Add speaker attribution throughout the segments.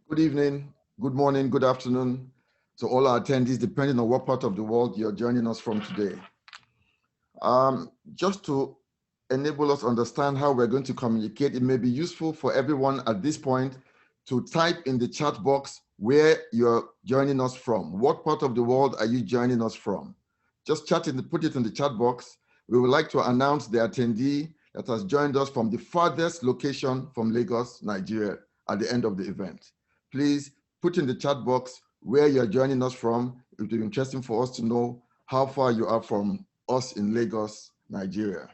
Speaker 1: Good evening, good morning, good afternoon to all our attendees, depending on what part of the world you're joining us from today. Just to enable us to understand how we're going to communicate, it may be useful for everyone at this point to type in the chat box where you're joining us from. What part of the world are you joining us from? Just put it in the chat box. We would like to announce the attendee that has joined us from the farthest location from Lagos, Nigeria, at the end of the event. Please put in the chat box where you're joining us from. It would be interesting for us to know how far you are from us in Lagos, Nigeria.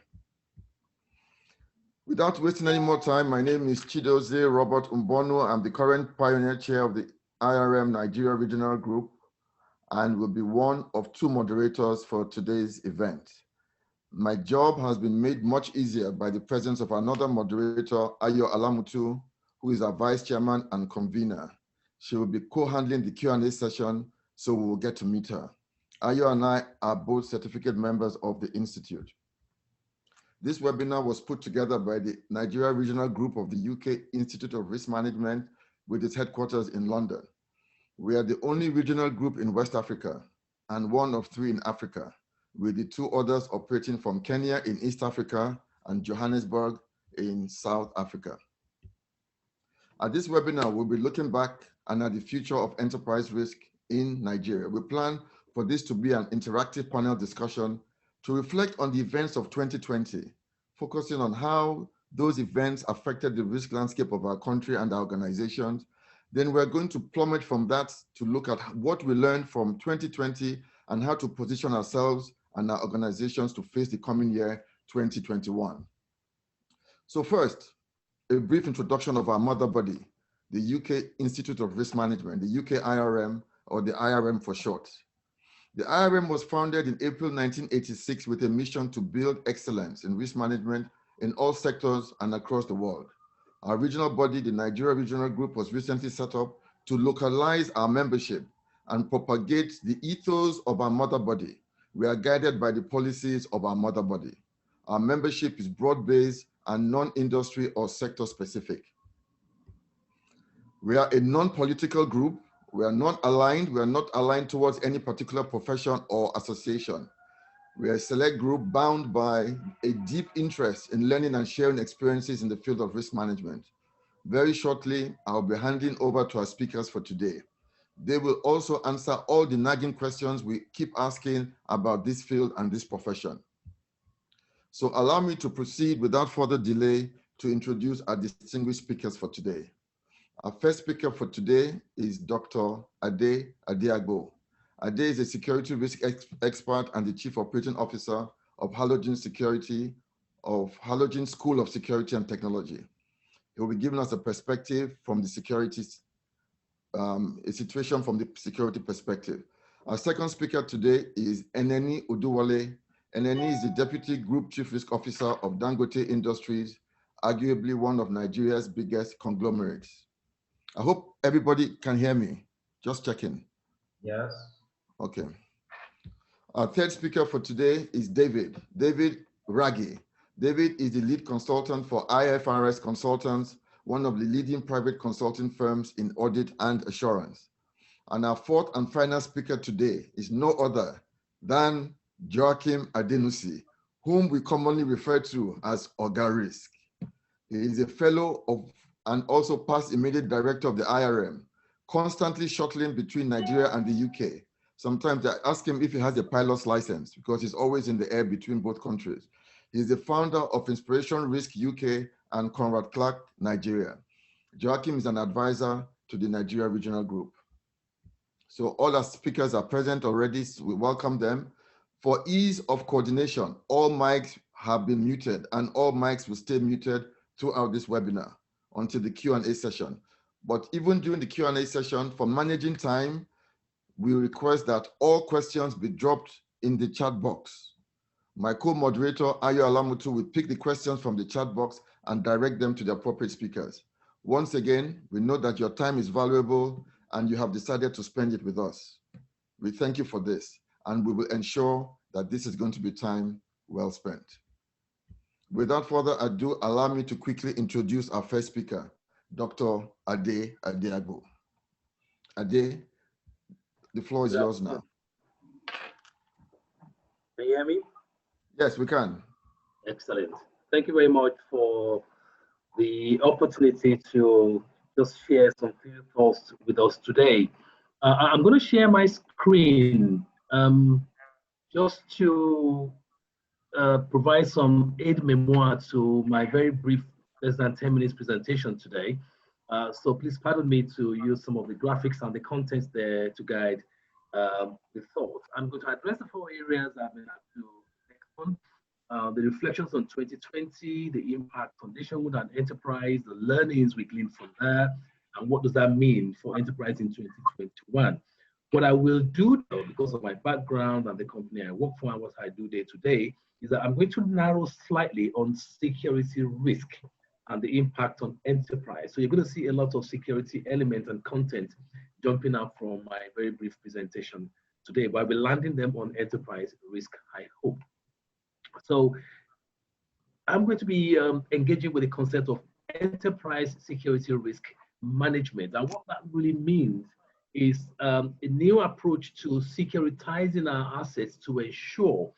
Speaker 1: Without wasting any more time, my name is Chidozie Robert Umbono. I'm the current pioneer chair of the IRM Nigeria Regional Group and will be one of two moderators for today's event. My job has been made much easier by the presence of another moderator, Ayo Alamutu, who is our vice chairman and convener. She will be co-handling the Q&A session, so we will get to meet her. Ayo and I are both certificate members of the Institute. This webinar was put together by the Nigeria Regional Group of the UK Institute of Risk Management with its headquarters in London. We are the only regional group in West Africa and one of three in Africa, with the two others operating from Kenya in East Africa and Johannesburg in South Africa. At this webinar, we'll be looking back and at the future of enterprise risk in Nigeria. We plan for this to be an interactive panel discussion to reflect on the events of 2020, focusing on how those events affected the risk landscape of our country and our organizations. Then we're going to plummet from that to look at what we learned from 2020 and how to position ourselves and our organizations to face the coming year, 2021. So first, a brief introduction of our mother body, the UK Institute of Risk Management, the UK IRM, or the IRM for short. The IRM was founded in April 1986 with a mission to build excellence in risk management in all sectors and across the world. Our regional body, the Nigeria Regional Group, was recently set up to localize our membership and propagate the ethos of our mother body. We are guided by the policies of our mother body. Our membership is broad-based and non-industry or sector specific. We are a non-political group. We are not aligned. We are not aligned towards any particular profession or association. We are a select group bound by a deep interest in learning and sharing experiences in the field of risk management. Very shortly, I'll be handing over to our speakers for today. They will also answer all the nagging questions we keep asking about this field and this profession. So allow me to proceed without further delay to introduce our distinguished speakers for today. Our first speaker for today is Dr. Ade Adiagbo. Ade is a security risk expert and the Chief Operating Officer of Halogen School of Security and Technology. He will be giving us a perspective from the a situation from the security perspective. Our second speaker today is Eneni Uduwale. Eneni is the Deputy Group Chief Risk Officer of Dangote Industries, arguably one of Nigeria's biggest conglomerates. I hope everybody can hear me. Just checking.
Speaker 2: Yes.
Speaker 1: Okay. Our third speaker for today is David Raggi. David is the lead consultant for IFRS Consultants, one of the leading private consulting firms in audit and assurance. And our fourth and final speaker today is no other than Joachim Adenusi, whom we commonly refer to as Oga Risk. He is a fellow of and also past immediate director of the IRM, constantly shuttling between Nigeria and the UK. Sometimes I ask him if he has a pilot's license because he's always in the air between both countries. He's the founder of Inspiration Risk UK and Conrad Clark Nigeria. Joachim is an advisor to the Nigeria Regional Group. So all our speakers are present already, so we welcome them. For ease of coordination, all mics have been muted and all mics will stay muted throughout this webinar until the Q&A session. But even during the Q&A session, for managing time, we request that all questions be dropped in the chat box. My co-moderator, Ayo Alamutu, will pick the questions from the chat box and direct them to the appropriate speakers. Once again, we know that your time is valuable and you have decided to spend it with us. We thank you for this, and we will ensure that this is going to be time well spent. Without further ado, allow me to quickly introduce our first speaker, Dr. Ade Adiagbo. Ade, the floor is yours now.
Speaker 2: Can you hear me?
Speaker 1: Yes, we can.
Speaker 2: Excellent. Thank you very much for the opportunity to just share some few thoughts with us today. I'm going to share my screen just to provide some aid memoir to my very brief, less than 10 minutes presentation today. So please pardon me to use some of the graphics and the contents there to guide the thoughts. I'm going to address the four areas I've been asked to take on. The reflections on 2020, the impact on nationhood and enterprise, the learnings we gleaned from there, and what does that mean for enterprise in 2021. What I will do, though, because of my background and the company I work for and what I do day to day, is that I'm going to narrow slightly on security risk and the impact on enterprise. So you're going to see a lot of security elements and content jumping up from my very brief presentation today, but I'll be landing them on enterprise risk, I hope. So I'm going to be engaging with the concept of enterprise security risk management. And what that really means is a new approach to securitizing our assets to ensure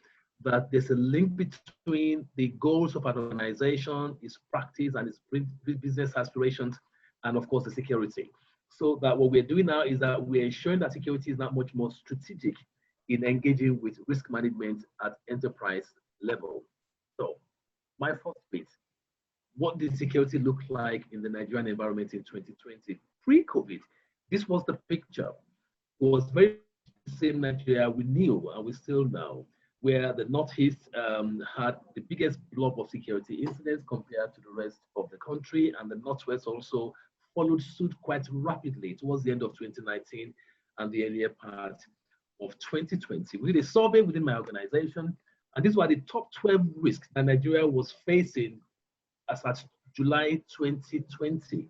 Speaker 2: that there's a link between the goals of an organization, its practice, and its business aspirations, and of course, the security. So that what we're doing now is that we're ensuring that security is not much more strategic in engaging with risk management at enterprise level. So my first bit, what did security look like in the Nigerian environment in 2020? Pre-COVID, this was the picture. It was very the same Nigeria we knew and we still know, where the Northeast had the biggest blob of security incidents compared to the rest of the country, and the Northwest also followed suit quite rapidly towards the end of 2019 and the earlier part of 2020. We did a survey within my organization, and these were the top 12 risks that Nigeria was facing as at July 2020.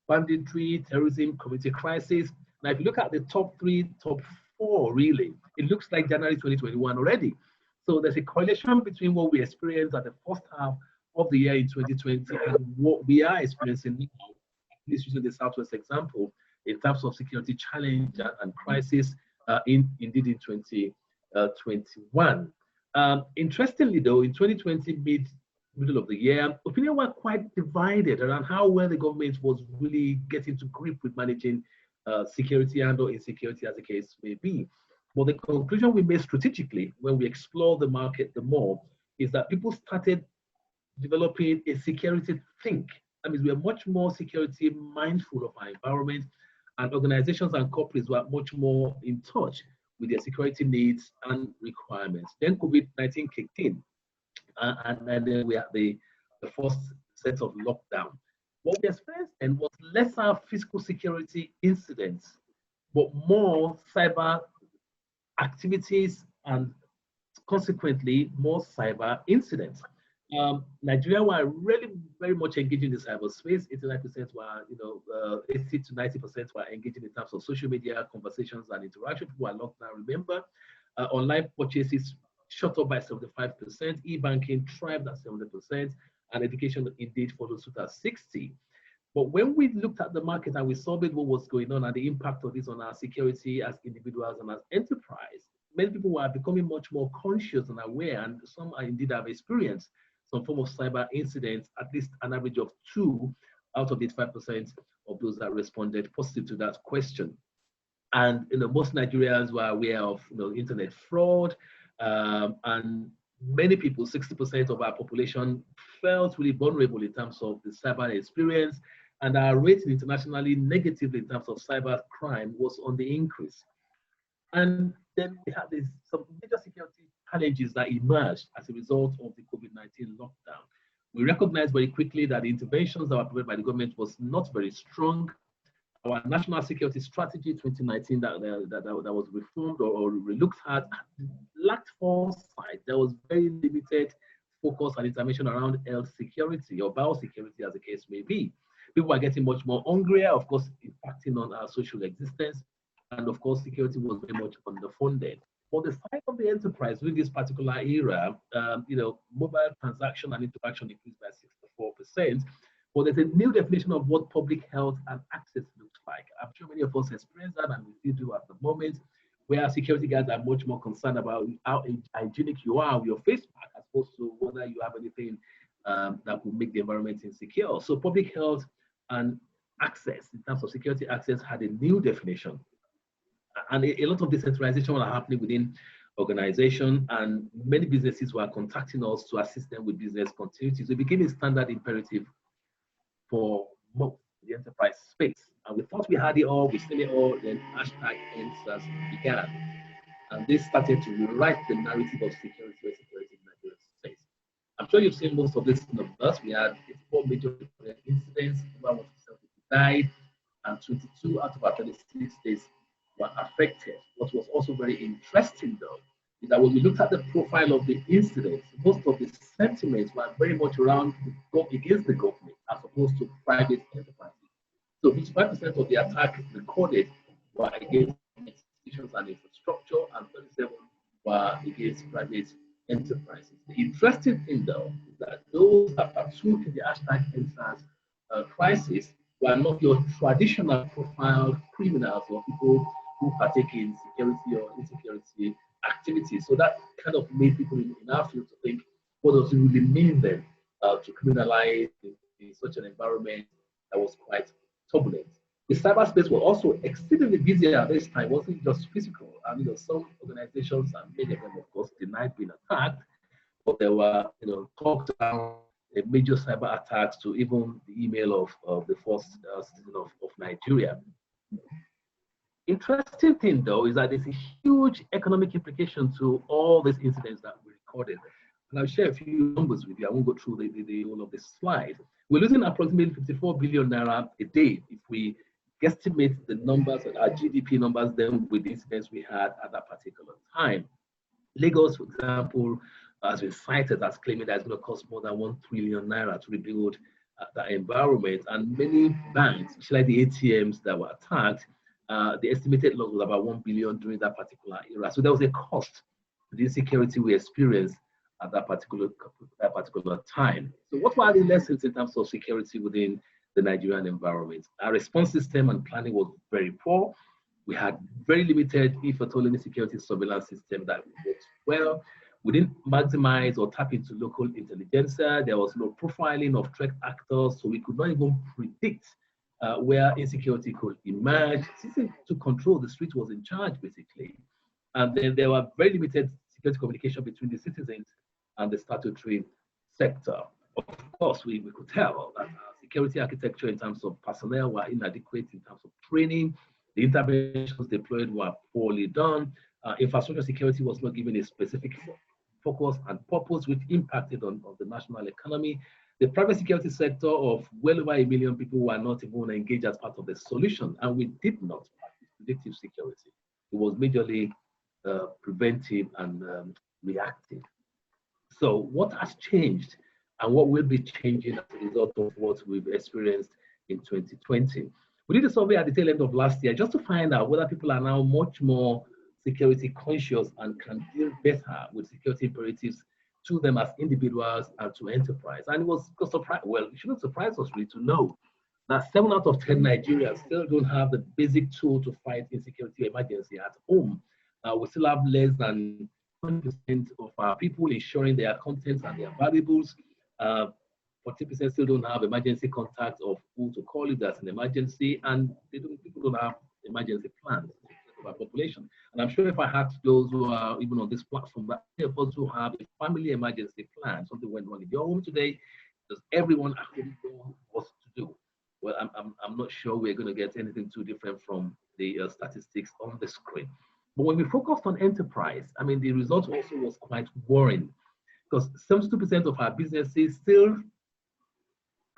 Speaker 2: Banditry, terrorism, community crisis. Now, if you look at the top three, top four, really, it looks like January 2021 already. So there's a correlation between what we experienced at the first half of the year in 2020 and what we are experiencing now, at least using the Southwest example, in terms of security challenge and crisis indeed in 2021. Interestingly, though, in 2020, middle of the year, opinion were quite divided around how well the government was really getting to grip with managing security and or insecurity as the case may be. But the conclusion we made strategically when we explored the market the more is that people started developing a security think. That means we are much more security mindful of our environment, and organizations and corporates were much more in touch with their security needs and requirements. Then COVID-19 kicked in, and then we had the first set of lockdown. What we experienced then was lesser physical security incidents, but more cyber activities and consequently more cyber incidents. Nigeria were really very much engaging in the cyberspace. 89% were, 80 to 90% were engaging in terms of social media conversations and interaction. People are locked down. Remember, online purchases shot up by 75%, e-banking thrived at 70%, and education indeed followed suit at 60%. But when we looked at the market and we surveyed what was going on and the impact of this on our security as individuals and as enterprise, many people were becoming much more conscious and aware, and some indeed have experienced some form of cyber incidents, at least an average of 2 out of the 5% of those that responded positive to that question. And most Nigerians were aware of internet fraud, and many people, 60% of our population, felt really vulnerable in terms of the cyber experience, and our rating internationally negatively in terms of cyber crime was on the increase. And then we had some major security challenges that emerged as a result of the COVID-19 lockdown. We recognized very quickly that the interventions that were provided by the government was not very strong. Our national security strategy 2019 that was reformed or relooked at lacked foresight. There was very limited focus and intervention around health security or biosecurity as the case may be. People are getting much more hungrier, of course, impacting on our social existence. And of course, security was very much underfunded. For the size of the enterprise during this particular era, mobile transaction and interaction increased by 64%. But there's a new definition of what public health and access looks like. attack. I'm sure many of us experience that, and we still do at the moment, where security guards are much more concerned about how hygienic you are with your face mask, as opposed to whether you have anything that will make the environment insecure. So public health and access, in terms of security access, had a new definition. And a lot of decentralization was happening within organization, and many businesses were contacting us to assist them with business continuity. So it became a standard imperative for most the enterprise space. And we thought we had it all, we seen it all, then hashtag NSAS began. And this started to rewrite the narrative of security where security in Nigerian space. I'm sure you've seen most of these numbers. We had 84 major incidents, over 170 died, and 22 out of our 36 states were affected. What was also very interesting, though, is that when we looked at the profile of the incidents, most of the sentiments were very much around against the government as opposed to private enterprises. So 55% of the attacks recorded were against institutions and infrastructure, and 37 were against private enterprises. The interesting thing, though, is that those that partook in the hashtag EndSARS crisis were not your traditional profiled criminals or people who partake in security or insecurity activities. So that kind of made people in our field to think, what does it really mean then to criminalize in such an environment that was quite turbulent? The cyberspace was also exceedingly busy at this time. It wasn't just physical. I mean, some organizations, and many of them, of course, denied being attacked, but there were, talks about major cyber attacks to even the email of the first citizen of Nigeria. Interesting thing, though, is that there's a huge economic implication to all these incidents that we recorded. And I'll share a few numbers with you. I won't go through the whole of this slide. We're losing approximately 54 billion naira a day if we guesstimate the numbers, our GDP numbers, then with the incidents we had at that particular time. Lagos, for example, has been cited as claiming that it's going to cost more than 1 trillion naira to rebuild that environment. And many banks, especially the ATMs that were attacked, the estimated loss was about 1 billion during that particular era. So there was a cost to the insecurity we experienced at that particular time. So what were the lessons in terms of security within the Nigerian environment? Our response system and planning was very poor. We had very limited, if at all, any security surveillance system that worked well. We didn't maximize or tap into local intelligentsia. There was no profiling of threat actors, so we could not even predict where insecurity could emerge. System to control, the street was in charge, basically. And then there were very limited security communication between the citizens and the statutory sector. Of course, we could tell that security architecture in terms of personnel were inadequate in terms of training. The interventions deployed were poorly done. Infrastructure security was not given a specific focus and purpose, which impacted on the national economy. The private security sector of well over 1 million people were not even engaged as part of the solution, and we did not practice predictive security. It was majorly preventive and reactive. So what has changed and what will be changing as a result of what we've experienced in 2020? We did a survey at the tail end of last year just to find out whether people are now much more security conscious and can deal better with security imperatives to them as individuals and to enterprise. And it was surprising. Well, it shouldn't surprise us really to know that 7 out of 10 Nigerians still don't have the basic tool to fight insecurity emergency at home. We still have less than 20% of our people ensuring their contents and their valuables. 40% still don't have emergency contacts of who to call if there's an emergency, and people don't have emergency plans of our population. And I'm sure if I had those who are even on this platform, that many of us who have a family emergency plan, something went wrong in your home today, does everyone actually know what to do? Well, I'm not sure we're going to get anything too different from the statistics on the screen. But when we focused on enterprise, I mean, the result also was quite worrying, because 72% of our businesses still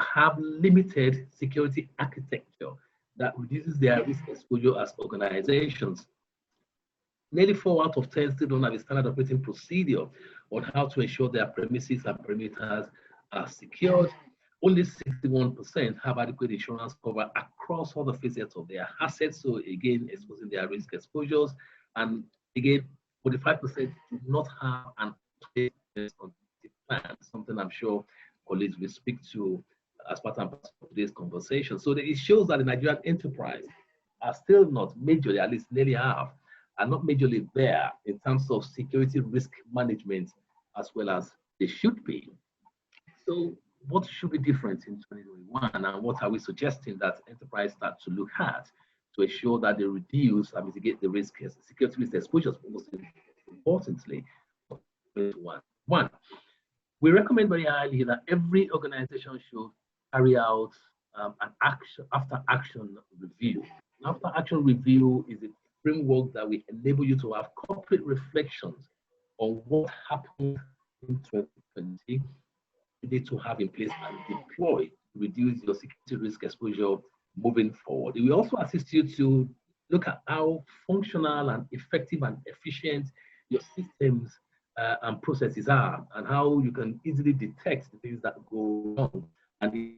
Speaker 2: have limited security architecture that reduces their risk exposure as organizations. Nearly 4 out of 10 still don't have a standard operating procedure on how to ensure their premises and perimeters are secured. Only 61% have adequate insurance cover across all the facets of their assets, so again, exposing their risk exposures. And again, 45% do not have an plan, something I'm sure colleagues will speak to as part and parcel of today's conversation. So it shows that the Nigerian enterprise are still not majorly, at least nearly half, are not majorly there in terms of security risk management as well as they should be. So what should be different in 2021, and what are we suggesting that enterprise start to look at to ensure that they reduce and mitigate the risk, security risk exposures, most importantly, one, we recommend very highly that every organization should carry out an after action review. An after action review is a framework that will enable you to have corporate reflections on what happened in 2020. You need to have in place and deploy to reduce your security risk exposure moving forward. It will also assist you to look at how functional and effective and efficient your systems and processes are, and how you can easily detect the things that go wrong and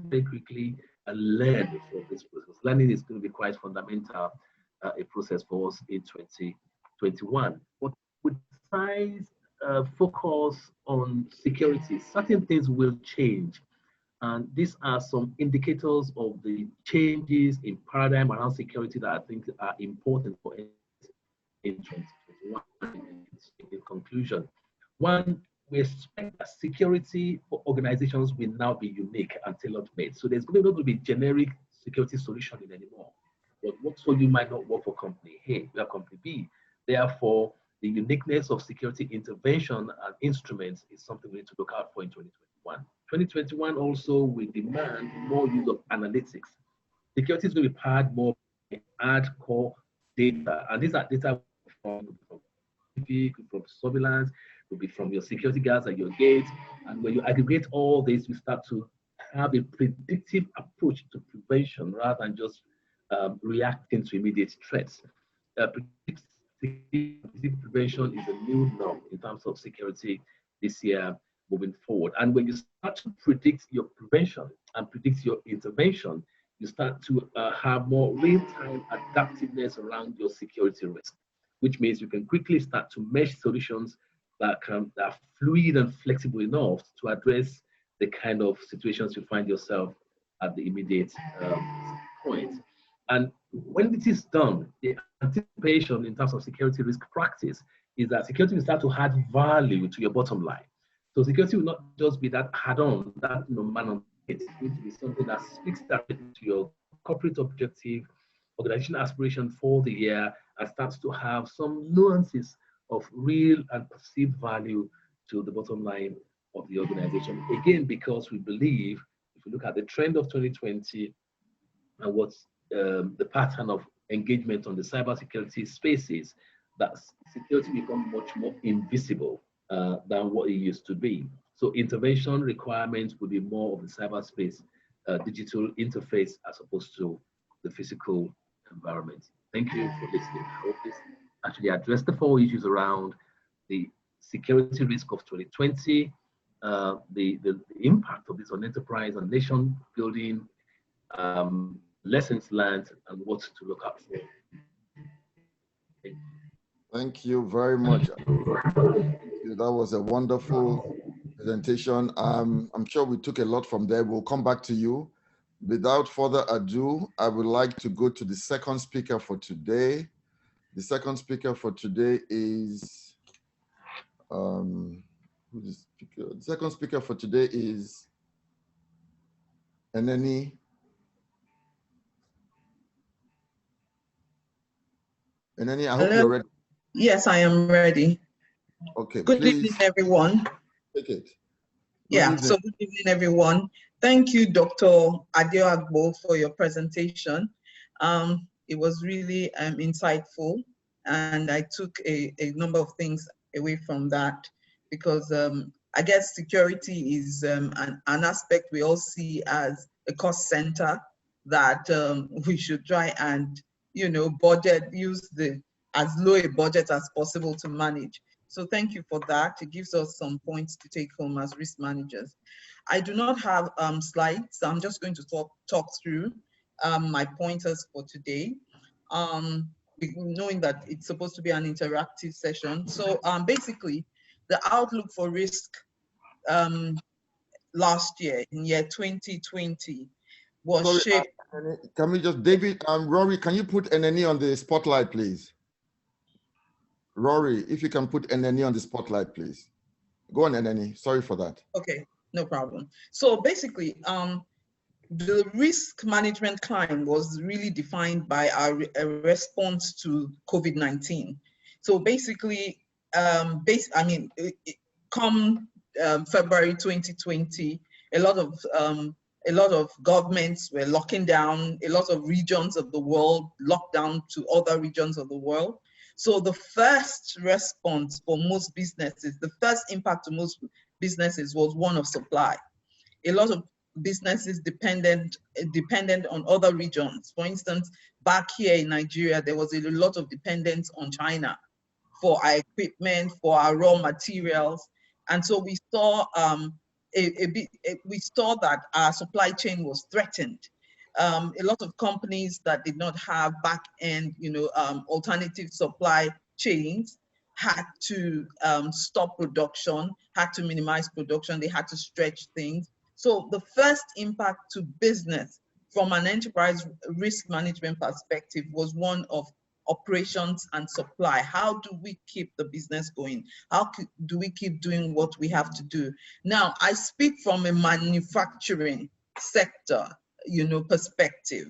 Speaker 2: very quickly and learn from this process. Learning is going to be quite fundamental, a process for us in 2021. But with size focus on security, certain things will change. And these are some indicators of the changes in paradigm around security that I think are important for us in 2021. In conclusion, one, we expect that security for organizations will now be unique and tailor-made. So there's not going to be generic security solution anymore. What works for you might not work for company A, or company B. Therefore, the uniqueness of security intervention and instruments is something we need to look out for in 2021. 2021 also will demand more use of analytics. Security is going to be powered more by hardcore data, and these are data from surveillance, could be from your security guards at your gate. And when you aggregate all this, you start to have a predictive approach to prevention rather than just reacting to immediate threats. Predictive prevention is a new norm in terms of security this year moving forward. And when you start to predict your prevention and predict your intervention, you start to have more real-time adaptiveness around your security risk, which means you can quickly start to mesh solutions that are fluid and flexible enough to address the kind of situations you find yourself at the immediate point. And when it is done, the anticipation in terms of security risk practice is that security will start to add value to your bottom line. So security will not just be that add-on, that man on it. It's going to be something that speaks directly to your corporate objective, organization aspiration for the year, and starts to have some nuances of real and perceived value to the bottom line of the organization. Again, because we believe, if you look at the trend of 2020 and what's the pattern of engagement on the cybersecurity spaces, that security becomes much more invisible than what it used to be. So intervention requirements will be more of the cyberspace, digital interface as opposed to the physical environment. Thank you for listening. I hope this actually addressed the 4 issues around the security risk of 2020, the impact of this on enterprise and nation building, lessons learned, and what to look out for.
Speaker 1: Thank you very much. That was a wonderful presentation. I'm sure we took a lot from there. We'll come back to you. Without further ado, I would like to go to the second speaker for today. The second speaker for today is, who's the speaker? The second speaker for today is Eneni. Eneni, I hope you're ready.
Speaker 3: Yes, I am ready.
Speaker 1: Okay,
Speaker 3: good evening, everyone.
Speaker 1: Take it.
Speaker 3: So good evening, everyone. Thank you, Dr. Adeogbo, for your presentation. It was really insightful, and I took a number of things away from that, because I guess security is an aspect we all see as a cost center that we should try and, budget, use as low a budget as possible to manage. So thank you for that. It gives us some points to take home as risk managers. I do not have slides, so I'm just going to talk through my pointers for today, knowing that it's supposed to be an interactive session. So basically, the outlook for risk last year, in year 2020, was shaped.
Speaker 1: Can we just, David, Rory, can you put NNE on the spotlight, please? Rory, if you can put NNE on the spotlight, please. Go on, NNE. Sorry for that.
Speaker 3: Okay, no problem. So basically, the risk management climb was really defined by our response to COVID-19. So basically, come February 2020, a lot of governments were locking down, a lot of regions of the world locked down to other regions of the world. So the first response for most businesses, the first impact to most businesses was one of supply. A lot of businesses dependent on other regions. For instance, back here in Nigeria, there was a lot of dependence on China for our equipment, for our raw materials. And so we saw that our supply chain was threatened. A lot of companies that did not have back-end, alternative supply chains had to stop production, had to minimize production, they had to stretch things. So the first impact to business from an enterprise risk management perspective was one of operations and supply. How do we keep the business going? How do we keep doing what we have to do? Now, I speak from a manufacturing sector, perspective.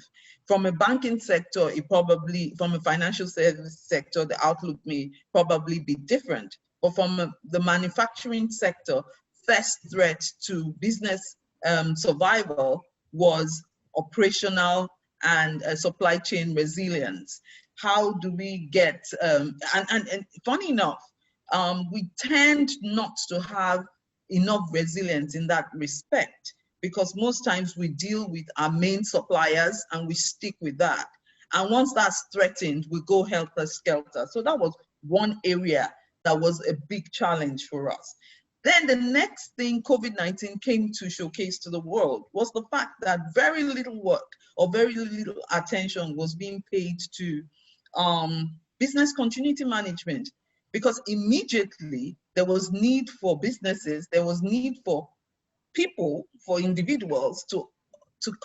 Speaker 3: From a banking sector, from a financial service sector, the outlook may probably be different. But from the manufacturing sector, first threat to business survival was operational and supply chain resilience. How do we get, and funny enough, we tend not to have enough resilience in that respect, because most times we deal with our main suppliers and we stick with that. And once that's threatened, we go helter-skelter. So that was one area that was a big challenge for us. Then the next thing COVID-19 came to showcase to the world was the fact that very little work or very little attention was being paid to business continuity management, because immediately there was need for businesses, there was need for people, for individuals to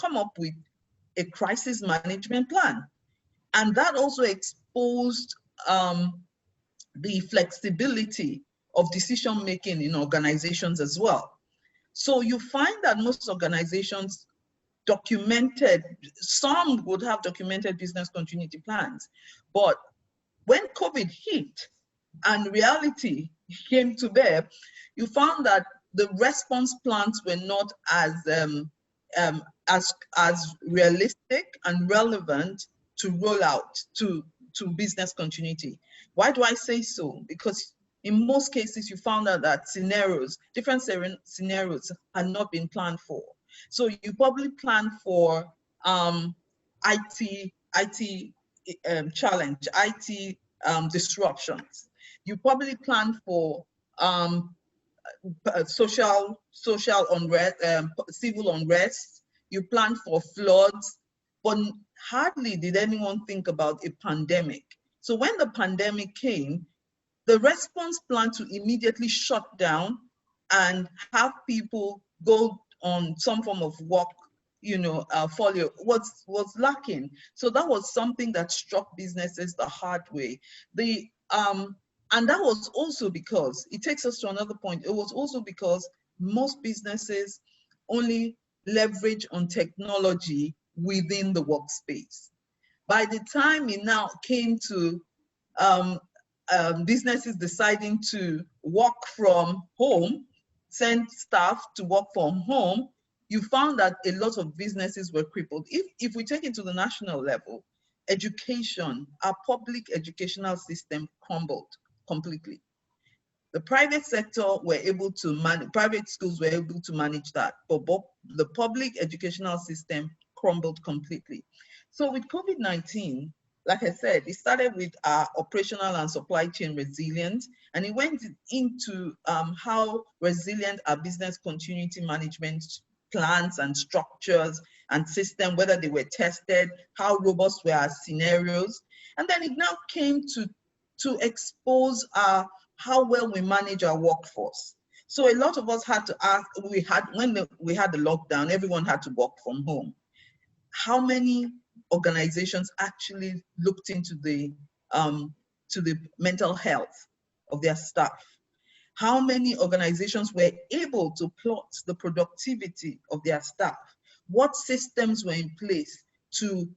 Speaker 3: come up with a crisis management plan. And that also exposed the flexibility of decision-making in organizations as well. So you find that most organizations some would have documented business continuity plans, but when COVID hit and reality came to bear, you found that the response plans were not as realistic and relevant to roll out to business continuity. Why do I say so? Because in most cases, you found out that different scenarios had not been planned for. So you probably plan for IT challenge, IT disruptions. You probably plan for social unrest, civil unrest. You plan for floods, but hardly did anyone think about a pandemic. So when the pandemic came, the response plan to immediately shut down and have people go on some form of work, folio was lacking. So that was something that struck businesses the hard way. And that was also because, it takes us to another point, it was also because most businesses only leverage on technology within the workspace. By the time it now came to businesses deciding to work from home, send staff to work from home, you found that a lot of businesses were crippled. If we take it to the national level, education, our public educational system crumbled completely. The private sector were able to manage, private schools were able to manage that, but the public educational system crumbled completely. So with COVID-19, like I said, it started with our operational and supply chain resilience, and it went into how resilient our business continuity management plans and structures and system, whether they were tested, how robust were our scenarios. And then it now came to expose how well we manage our workforce. So a lot of us had to ask, when we had the lockdown, everyone had to work from home. how many organizations actually looked into the mental health of their staff? How many organizations were able to plot the productivity of their staff? What systems were in place to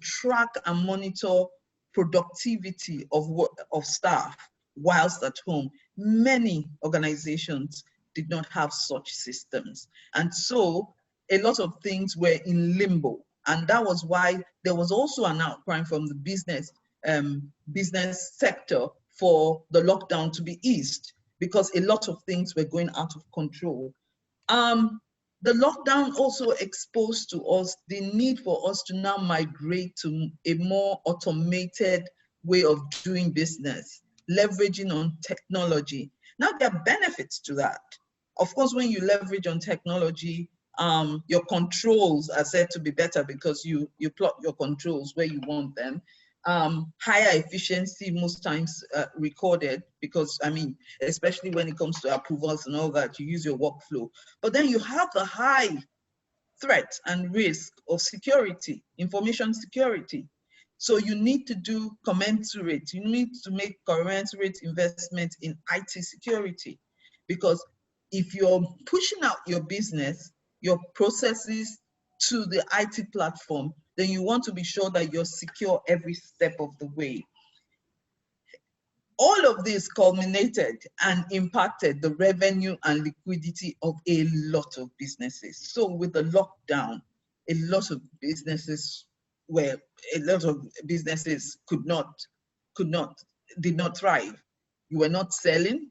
Speaker 3: track and monitor productivity of staff whilst at home? Many organizations did not have such systems. And so a lot of things were in limbo. And that was why there was also an outcry from the business sector for the lockdown to be eased, because a lot of things were going out of control. The lockdown also exposed to us the need for us to now migrate to a more automated way of doing business, leveraging on technology. Now, there are benefits to that. Of course, when you leverage on technology, your controls are said to be better because you plot your controls where you want them. Higher efficiency most times recorded, because I mean, especially when it comes to approvals and all that, you use your workflow. But then you have the high threat and risk of security, information security. So you need to do commensurate, you need to make commensurate investment in IT security, because if you're pushing out your business, your processes to the IT platform, then you want to be sure that you're secure every step of the way. All of this culminated and impacted the revenue and liquidity of a lot of businesses. So with the lockdown, a lot of businesses did not thrive. You were not selling.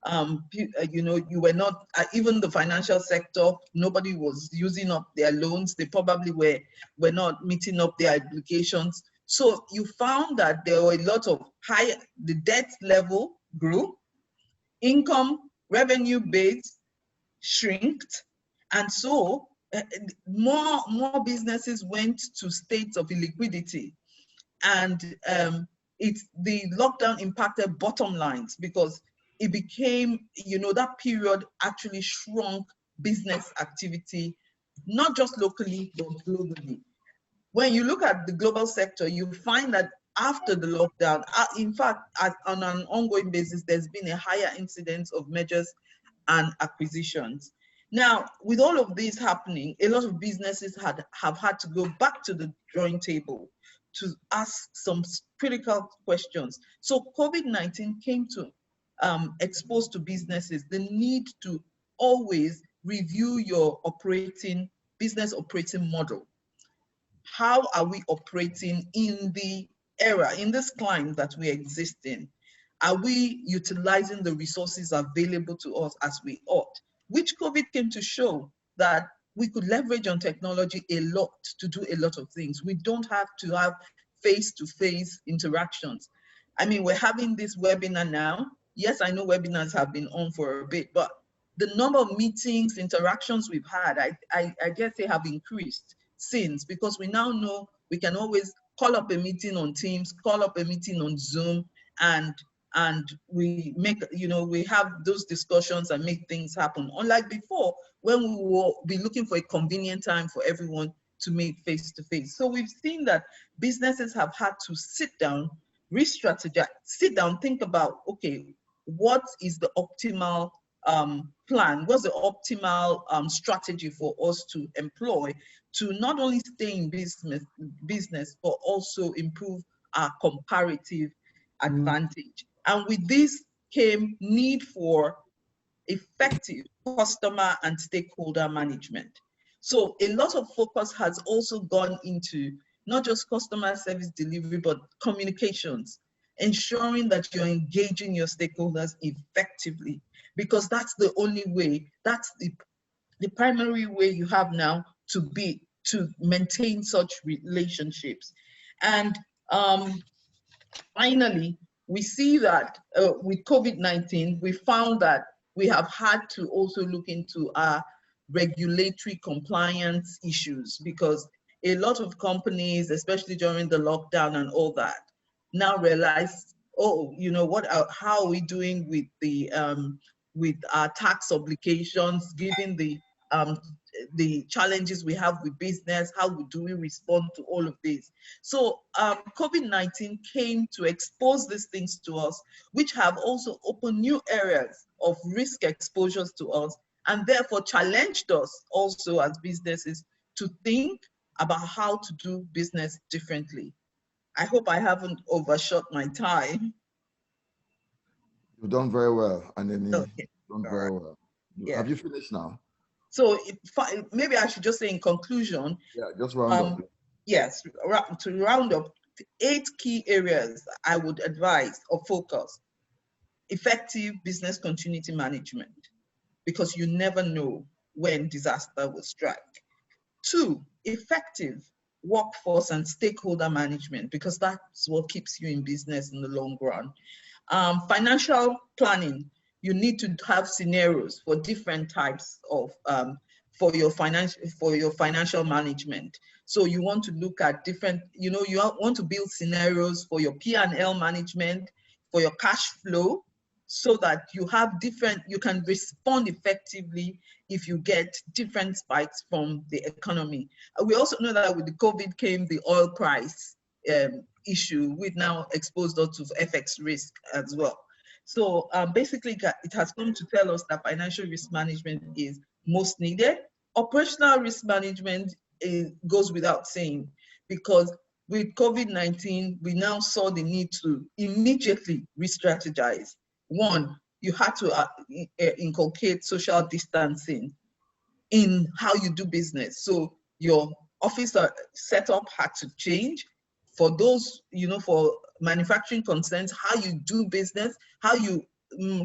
Speaker 3: You were not, even the financial sector, nobody was using up their loans. They probably were not meeting up their obligations. So you found that there were a lot of the debt level grew, income, revenue base shrinked, and so more businesses went to states of illiquidity. And the lockdown impacted bottom lines, because it became, that period actually shrunk business activity, not just locally, but globally. When you look at the global sector, you find that after the lockdown, in fact, on an ongoing basis, there's been a higher incidence of mergers and acquisitions. Now, with all of this happening, a lot of businesses have had to go back to the drawing table to ask some critical questions. So COVID-19 came to expose to businesses the need to always review your business operating model. How are we operating in this climate that we exist in? Are we utilizing the resources available to us as we ought? Which COVID came to show that we could leverage on technology a lot to do a lot of things. We don't have to have face-to-face interactions. I mean, we're having this webinar now. Yes, I know webinars have been on for a bit, but the number of meetings, interactions we've had, I guess they have increased since, because we now know we can always call up a meeting on Teams, call up a meeting on Zoom, and we make, we have those discussions and make things happen. Unlike before, when we will be looking for a convenient time for everyone to meet face-to-face. So we've seen that businesses have had to sit down, re-strategize, think about, okay, what is the optimal plan? What's the optimal strategy for us to employ to not only stay in business, but also improve our comparative advantage? And with this came need for effective customer and stakeholder management. So a lot of focus has also gone into not just customer service delivery, but communications, ensuring that you're engaging your stakeholders effectively, because that's the only way, that's the primary way you have now to maintain such relationships. And finally, we see that with COVID-19, we found that we have had to also look into our regulatory compliance issues, because a lot of companies, especially during the lockdown and all that, now realize, oh, how are we doing with the with our tax obligations, given the the challenges we have with business, how do we respond to all of this. So COVID-19 came to expose these things to us, which have also opened new areas of risk exposures to us, and therefore challenged us also as businesses to think about how to do business differently. I hope I haven't overshot my time.
Speaker 1: You've done very well, Aneni.
Speaker 3: Okay.
Speaker 1: Done very well.
Speaker 3: Yeah.
Speaker 1: Have you finished now?
Speaker 3: So maybe I should just say in conclusion.
Speaker 1: Yeah, just round up.
Speaker 3: Yes, to round up, 8 key areas I would advise or focus. Effective business continuity management, because you never know when disaster will strike. 2, effective workforce and stakeholder management, because that's what keeps you in business in the long run. Financial planning, you need to have scenarios for different types of for your financial management. So you want to look at different, you want to build scenarios for your P&L management, for your cash flow, so that you have you can respond effectively if you get different spikes from the economy. We also know that with the COVID came the oil price issue, which now exposed us to FX risk as well. So basically, it has come to tell us that financial risk management is most needed. Operational risk management goes without saying, because with COVID-19, we now saw the need to immediately re-strategize. 1, you had to inculcate social distancing in how you do business. So your office setup had to change. For those, for manufacturing concerns, how you do business, how you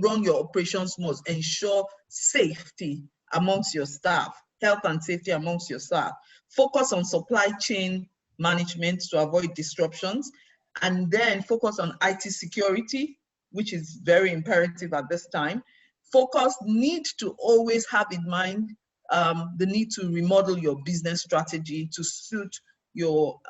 Speaker 3: run your operations must ensure safety amongst your staff, health and safety amongst your staff. Focus on supply chain management to avoid disruptions, and then focus on IT security, which is very imperative at this time. Focus need to always have in mind the need to remodel your business strategy to suit your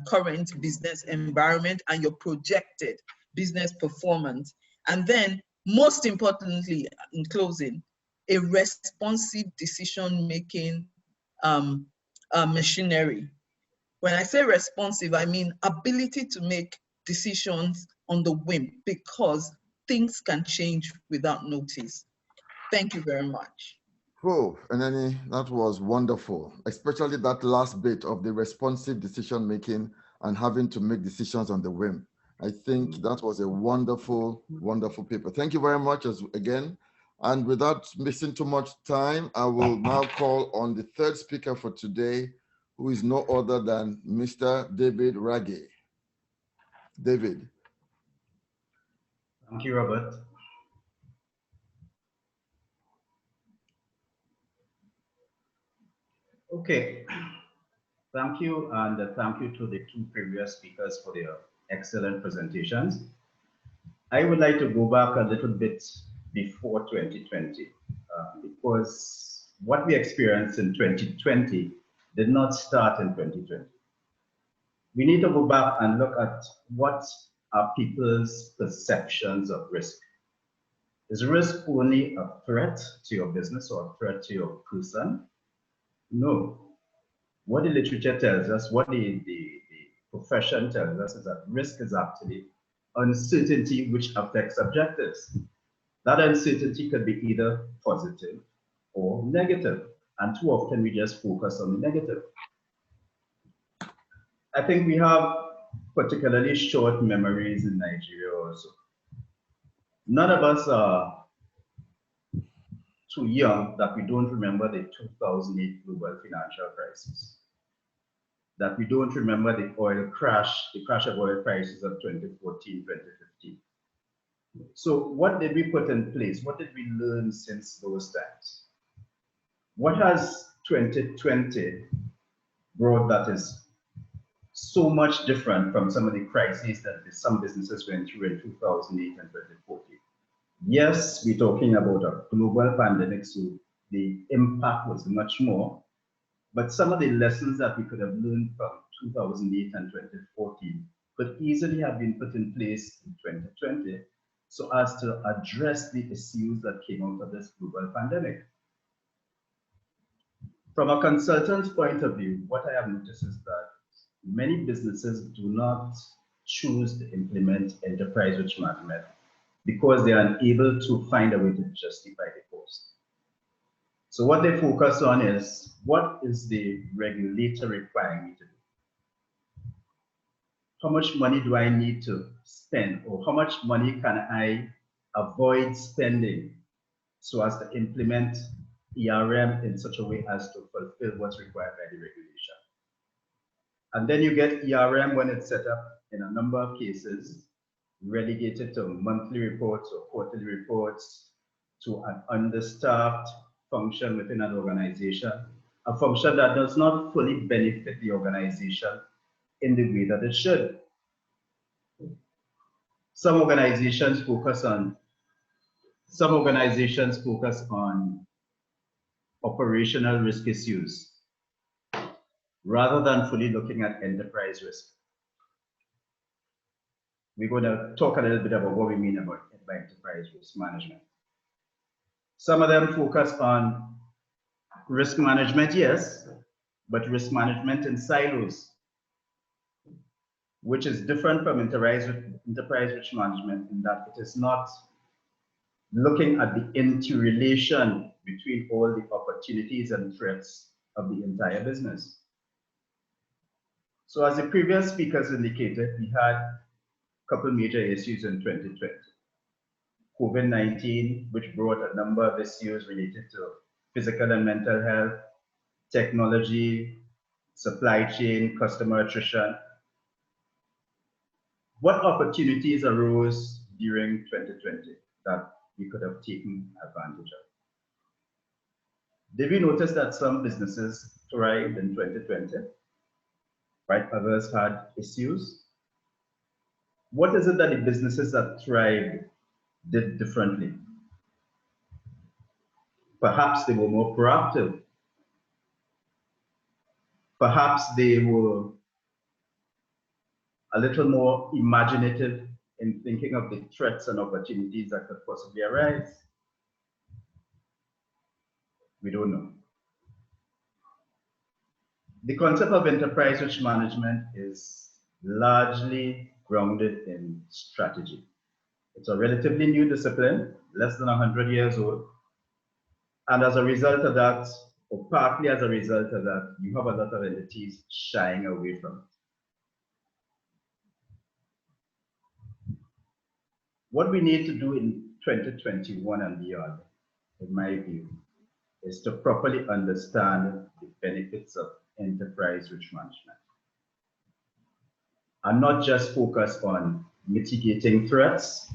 Speaker 3: current business environment and your projected business performance. And then, most importantly, in closing, a responsive decision-making machinery. When I say responsive, I mean ability to make decisions on the whim, because things can change without notice. Thank you very much.
Speaker 1: Oh, Aneni, that was wonderful, especially that last bit of the responsive decision making and having to make decisions on the whim. I think that was a wonderful, wonderful paper. Thank you very much again. And without missing too much time, I will now call on the third speaker for today, who is no other than Mr. David Ragge. David.
Speaker 4: Thank you, Robert. Okay, thank you, and thank you to the 2 previous speakers for their excellent presentations. I would like to go back a little bit before 2020, because what we experienced in 2020 did not start in 2020. We need to go back and look at what are people's perceptions of risk. Is risk only a threat to your business or a threat to your person? No. What the literature tells us, what the profession tells us, is that risk is actually uncertainty which affects objectives. That uncertainty could be either positive or negative, and too often we just focus on the negative. I think we have particularly short memories in Nigeria also. None of us are too young that we don't remember the 2008 global financial crisis, that we don't remember the oil crash, the crash of oil prices of 2014, 2015. So what did we put in place? What did we learn since those times? What has 2020 brought that is so much different from some of the crises that some businesses went through in 2008 and 2014? Yes, we're talking about a global pandemic, so the impact was much more, but some of the lessons that we could have learned from 2008 and 2014 could easily have been put in place in 2020 so as to address the issues that came out of this global pandemic. From a consultant's point of view, what I have noticed is that many businesses do not choose to implement enterprise risk management because they are unable to find a way to justify the cost. So what they focus on is, what is the regulator requiring me to do? How much money do I need to spend, or how much money can I avoid spending so as to implement ERM in such a way as to fulfill what's required by the regulation? And then you get ERM when it's set up in a number of cases, relegated to monthly reports or quarterly reports, to an understaffed function within an organization, a function that does not fully benefit the organization in the way that it should. Some organizations focus on operational risk issues rather than fully looking at enterprise risk. We're going to talk a little bit about what we mean by enterprise risk management. Some of them focus on risk management, yes, but risk management in silos, which is different from enterprise risk management in that it is not looking at the interrelation between all the opportunities and threats of the entire business. So as the previous speakers indicated, we had a couple major issues in 2020. COVID-19, which brought a number of issues related to physical and mental health, technology, supply chain, customer attrition. What opportunities arose during 2020 that we could have taken advantage of? Did we notice that some businesses thrived in 2020, right? Others had issues. What is it that the businesses that thrived did differently? Perhaps they were more proactive. Perhaps they were a little more imaginative in thinking of the threats and opportunities that could possibly arise. We don't know. The concept of enterprise risk management is largely grounded in strategy. It's a relatively new discipline, less than 100 years old. And as a result of that, or partly as a result of that, you have a lot of entities shying away from it. What we need to do in 2021 and beyond, in my view, is to properly understand the benefits of enterprise risk management. And not just focus on mitigating threats,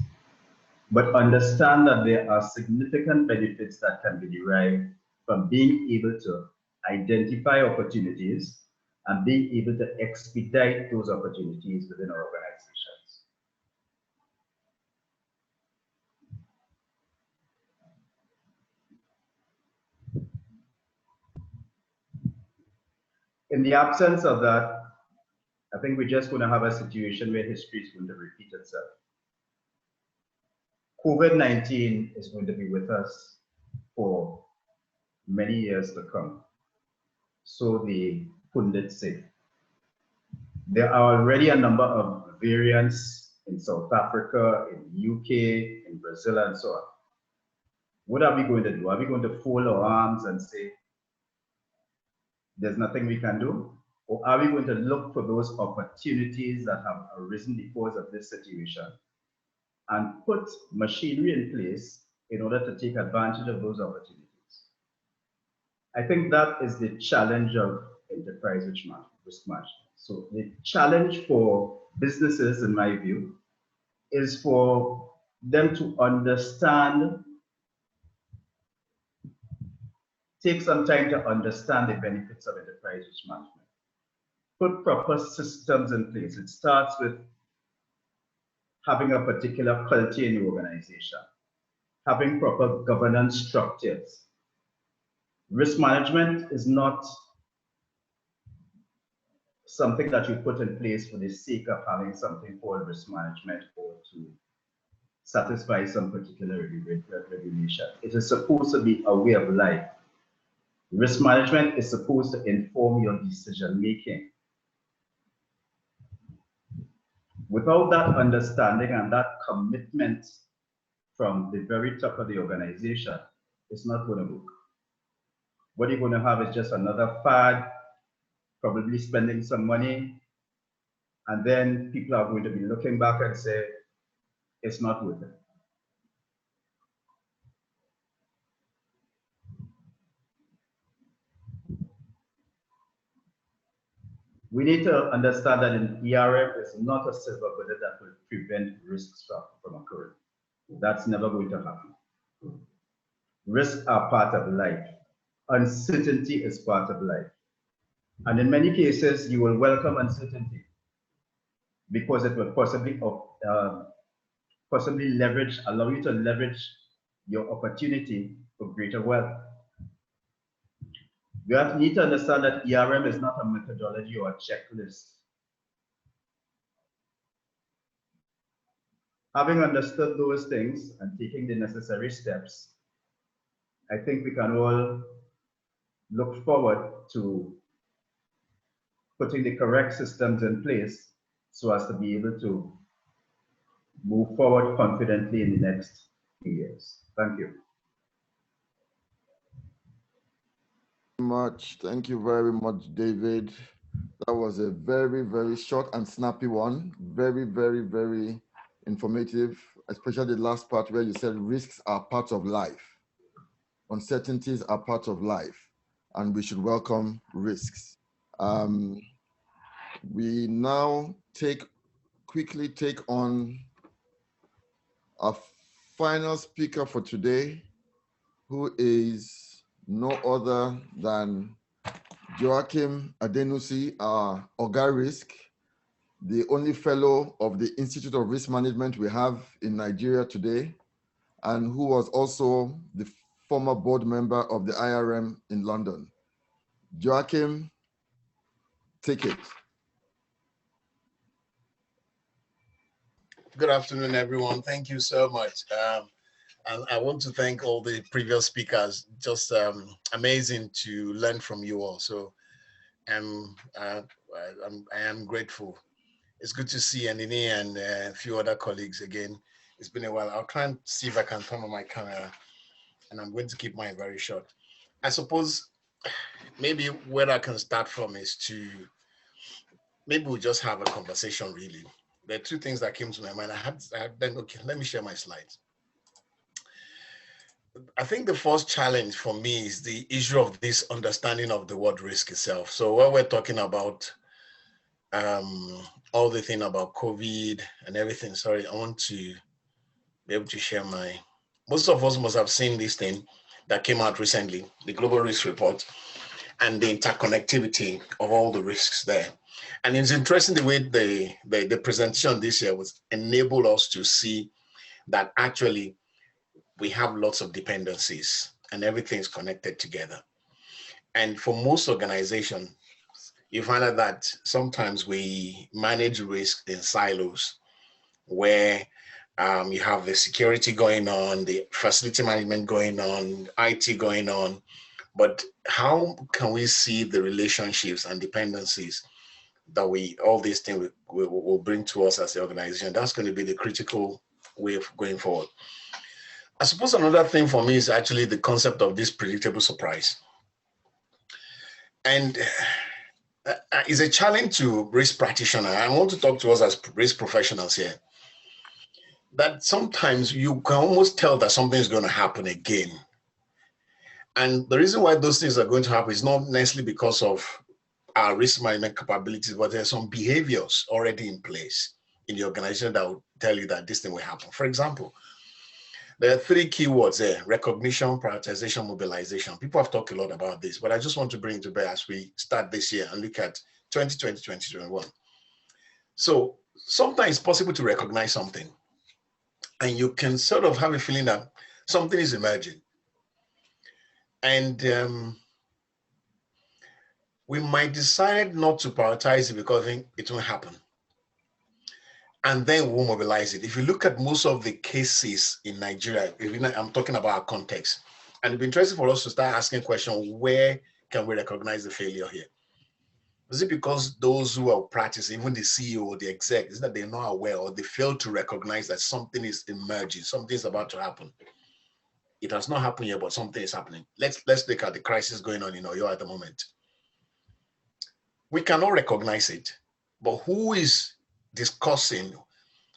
Speaker 4: but understand that there are significant benefits that can be derived from being able to identify opportunities and being able to expedite those opportunities within our organizations. In the absence of that, I think we're just going to have a situation where history is going to repeat itself. COVID-19 is going to be with us for many years to come. So the pundits say. There are already a number of variants in South Africa, in UK, in Brazil, and so on. What are we going to do? Are we going to fold our arms and say, there's nothing we can do? Or are we going to look for those opportunities that have arisen because of this situation and put machinery in place in order to take advantage of those opportunities? I think that is the challenge of enterprise risk management. So the challenge for businesses, in my view, is for them to understand, take some time to understand the benefits of enterprise risk management. Put proper systems in place. It starts with having a particular culture in the organization, having proper governance structures. Risk management is not something that you put in place for the sake of having something called risk management or to satisfy some particular regulation. It is supposed to be a way of life Risk management is supposed to inform your decision making. Without that understanding and that commitment from the very top of the organization, it's not going to work. What you're going to have is just another fad, probably spending some money, and then people are going to be looking back and say, it's not worth it. We need to understand that an ERM is not a silver bullet that will prevent risks from occurring. That's never going to happen. Risks are part of life. Uncertainty is part of life. And in many cases, you will welcome uncertainty because it will possibly allow you to leverage your opportunity for greater wealth. You need to understand that ERM is not a methodology or a checklist. Having understood those things and taking the necessary steps, I think we can all look forward to putting the correct systems in place so as to be able to move forward confidently in the next few years. Thank you.
Speaker 1: Thank you very much, David. That was a very, very short and snappy one. Very, very, very informative, especially the last part where you said risks are part of life. Uncertainties are part of life, and we should welcome risks. We now quickly take on our final speaker for today, who is no other than Joachim Adenusi, our Oga Risk, the only fellow of the Institute of Risk Management we have in Nigeria today, and who was also the former board member of the IRM in London. Joachim, take it.
Speaker 5: Good afternoon, everyone. Thank you so much. And I want to thank all the previous speakers. Just amazing to learn from you all. So I am grateful. It's good to see Anini and a few other colleagues again. It's been a while. I'll try and see if I can turn on my camera, and I'm going to keep mine very short. I suppose maybe where I can start from is maybe we'll just have a conversation really. There are two things that came to my mind. Okay, let me share my slides. I think the first challenge for me is the issue of this understanding of the word risk itself. So when we're talking about all the thing about COVID and everything, sorry, I want to be able to share most of us must have seen this thing that came out recently, the Global Risk Report, and the interconnectivity of all the risks there. And it's interesting the way the presentation this year was enable us to see that actually we have lots of dependencies and everything's connected together. And for most organizations, you find out that sometimes we manage risk in silos where you have the security going on, the facility management going on, IT going on, but how can we see the relationships and dependencies that all these things will bring to us as the organization? That's going to be the critical way of going forward. I suppose another thing for me is actually the concept of this predictable surprise. And it's a challenge to risk practitioners. I want to talk to us as risk professionals here, that sometimes you can almost tell that something is going to happen again. And the reason why those things are going to happen is not necessarily because of our risk management capabilities, but there's some behaviors already in place in the organization that will tell you that this thing will happen. For example, there are three keywords there: recognition, prioritization, mobilization. People have talked a lot about this, but I just want to bring it to bear as we start this year and look at 2020, 2021. So sometimes it's possible to recognize something, and you can sort of have a feeling that something is emerging. And we might decide not to prioritize it because it won't happen. And then we'll mobilize it. If you look at most of the cases in Nigeria, I'm talking about our context, And it'd be interesting for us to start asking questions, where can we recognize the failure here? Is it because those who are practicing, even the CEO or the exec, is that they're not aware or they fail to recognize that something is emerging, something is about to happen? It has not happened yet, but something is happening. Let's look at the crisis going on in Oyo at the moment. We cannot recognize it, but who is discussing?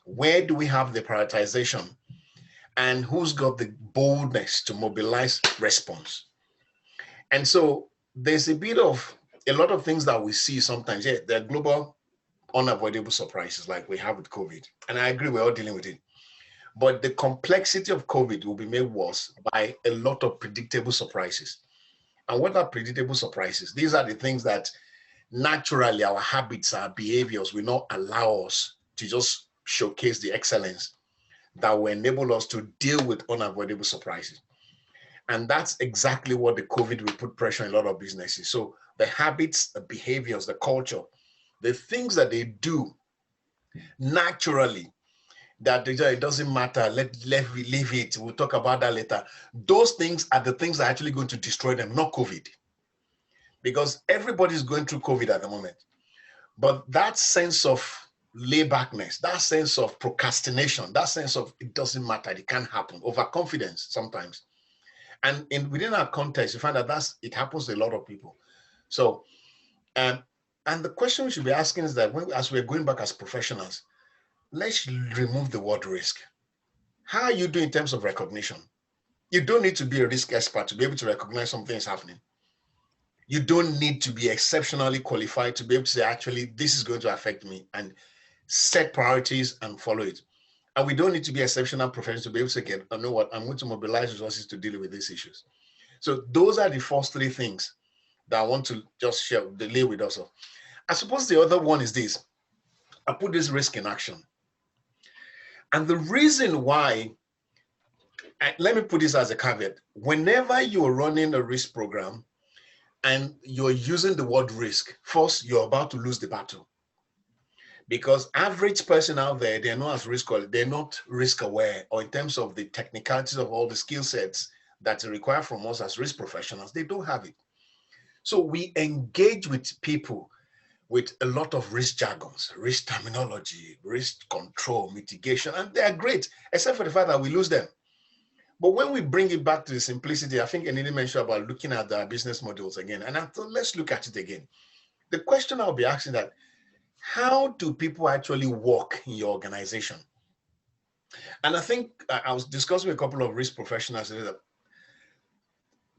Speaker 5: Where do we have the prioritization? And who's got the boldness to mobilize response? And so there's a lot of things that we see sometimes. Yeah, there are global unavoidable surprises like we have with COVID. And I agree, we're all dealing with it. But the complexity of COVID will be made worse by a lot of predictable surprises. And what are predictable surprises? These are the things that naturally our habits, our behaviors will not allow us to just showcase the excellence that will enable us to deal with unavoidable surprises. And that's exactly what the COVID will put pressure on a lot of businesses. So the habits, the behaviors, the culture, the things that they do naturally, that it doesn't matter, let me leave it, we'll talk about that later. Those things are the things that are actually going to destroy them, not COVID. Because everybody's going through COVID at the moment. But that sense of laybackness, that sense of procrastination, that sense of it doesn't matter, it can't happen, overconfidence sometimes. And within our context, you find that it happens to a lot of people. So, and the question we should be asking is that as we're going back as professionals, let's remove the word risk. How are you doing in terms of recognition? You don't need to be a risk expert to be able to recognize something is happening. You don't need to be exceptionally qualified to be able to say, actually, this is going to affect me, and set priorities and follow it. And we don't need to be exceptional professionals to be able to say, you know what, I'm going to mobilize resources to deal with these issues. So those are the first three things that I want to just share, lay with us. I suppose the other one is this. I put this risk in action. And the reason why, let me put this as a caveat. Whenever you're running a risk program and you're using the word risk, first, you're about to lose the battle. Because average person out there, they're not as they're not risk aware, or in terms of the technicalities of all the skill sets that are required from us as risk professionals, they don't have it. So we engage with people with a lot of risk jargons, risk terminology, risk control, mitigation, and they are great, except for the fact that we lose them. But when we bring it back to the simplicity, I think Anini mentioned about looking at the business models again, and I thought, let's look at it again. The question I'll be asking that, how do people actually work in your organization? And I think I was discussing with a couple of risk professionals that,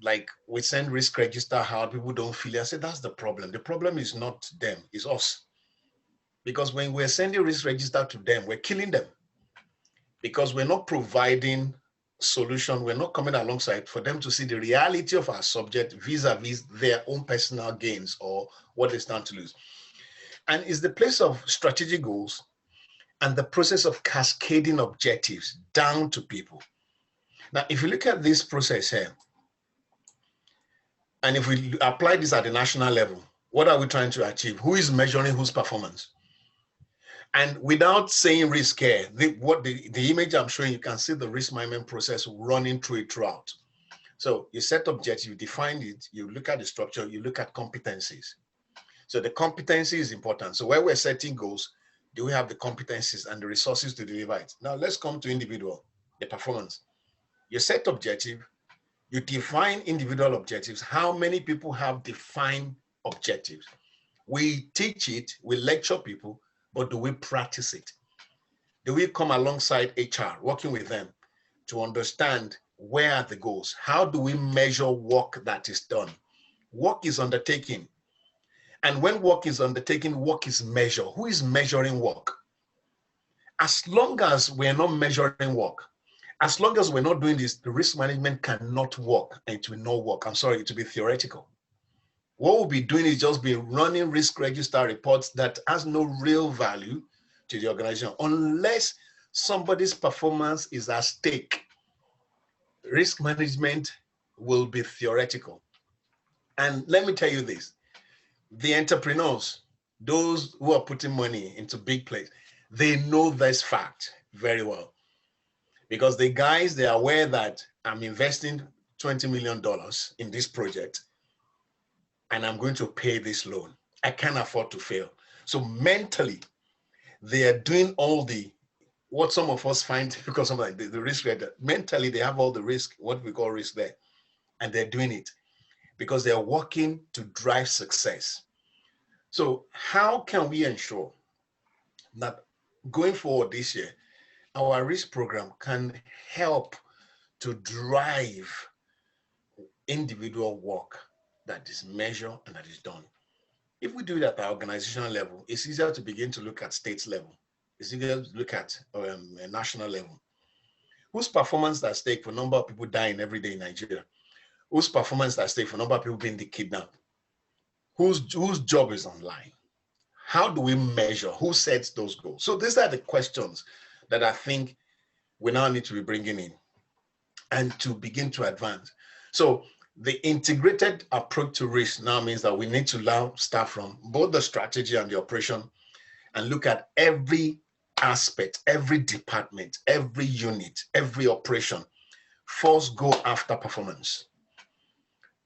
Speaker 5: like, we send risk register out, people don't feel it. I said, that's the problem. The problem is not them, it's us. Because when we're sending risk register to them, we're killing them. Because we're not providing solution, we're not coming alongside for them to see the reality of our subject vis-a-vis their own personal gains or what they stand to lose. And it's the place of strategic goals and the process of cascading objectives down to people. Now, if you look at this process here, and if we apply this at the national level, what are we trying to achieve? Who is measuring whose performance? And without saying risk here, the image I'm showing, you can see the risk management process running through it throughout. So you set objectives, you define it, you look at the structure, you look at competencies. So the competency is important. So where we're setting goals, do we have the competencies and the resources to deliver it? Now let's come to individual, the performance. You set objective, you define individual objectives. How many people have defined objectives? We teach it, we lecture people, but do we practice it? Do we come alongside HR, working with them to understand where are the goals? How do we measure work that is done? Work is undertaken. And when work is undertaken, work is measured. Who is measuring work? As long as we're not measuring work, as long as we're not doing this, the risk management cannot work, and it will not work. I'm sorry, it will be theoretical. What we'll be doing is just be running risk register reports that has no real value to the organization unless somebody's performance is at stake. Risk management will be theoretical. And let me tell you this, the entrepreneurs, those who are putting money into big plays, they know this fact very well. Because the guys, they are aware that I'm investing $20 million in this project, and I'm going to pay this loan. I can't afford to fail. So mentally, they are doing all the, what some of us find because of the risk rate. Mentally, they have all the risk, what we call risk there, and they're doing it because they're working to drive success. So how can we ensure that going forward this year, our risk program can help to drive individual work that is measured and that is done? If we do that at organizational level, it's easier to begin to look at state level. It's easier to look at a national level. Whose performance is at stake for number of people dying every day in Nigeria? Whose performance is at stake for number of people being kidnapped? Whose job is online? How do we measure? Who sets those goals? So these are the questions that I think we now need to be bringing in and to begin to advance. So the integrated approach to risk now means that we need to now start from both the strategy and the operation and look at every aspect, every department, every unit, every operation. First, go after performance.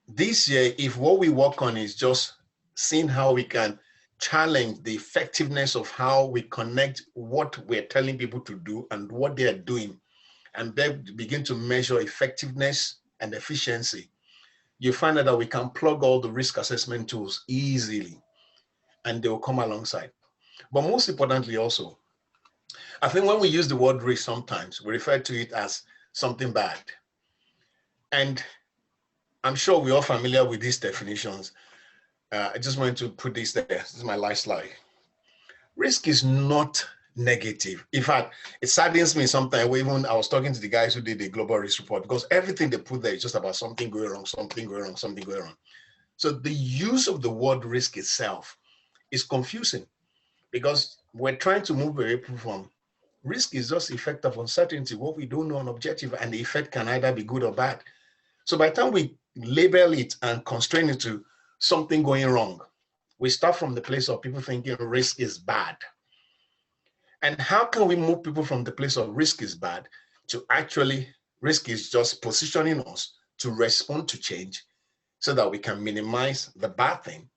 Speaker 5: This year, if what we work on is just seeing how we can challenge the effectiveness of how we connect what we're telling people to do and what they are doing, and then begin to measure effectiveness and efficiency, you find out that we can plug all the risk assessment tools easily and they will come alongside. But most importantly also, I think when we use the word risk sometimes, we refer to it as something bad. And I'm sure we're all familiar with these definitions. I just wanted to put this there. This is my last slide. Risk is not negative. In fact, it saddens me sometimes when I was talking to the guys who did the global risk report, because everything they put there is just about something going wrong, something going wrong, something going wrong. So the use of the word risk itself is confusing because we're trying to move away from risk is just effect of uncertainty, what we don't know on objective, and the effect can either be good or bad. So by the time we label it and constrain it to something going wrong, we start from the place of people thinking risk is bad. And how can we move people from the place of risk is bad to actually risk is just positioning us to respond to change so that we can minimize the bad thing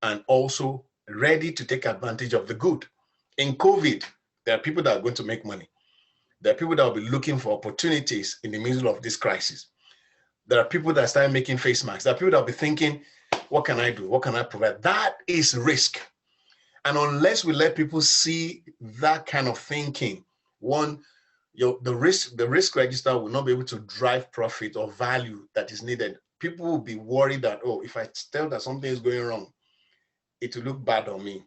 Speaker 5: and also ready to take advantage of the good. In COVID, there are people that are going to make money. There are people that will be looking for opportunities in the middle of this crisis. There are people that start making face masks. There are people that will be thinking, what can I do? What can I provide? That is risk. And unless we let people see that kind of thinking, one, the risk register will not be able to drive profit or value that is needed. People will be worried that, oh, if I tell that something is going wrong, it will look bad on me.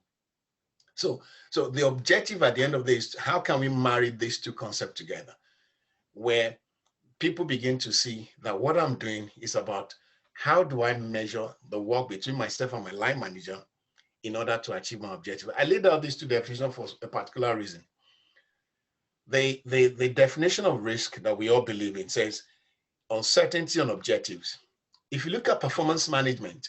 Speaker 5: So the objective at the end of this is how can we marry these two concepts together, where people begin to see that what I'm doing is about how do I measure the work between myself and my line manager in order to achieve my objective. I laid out these two definitions for a particular reason. The definition of risk that we all believe in says uncertainty on objectives. If you look at performance management,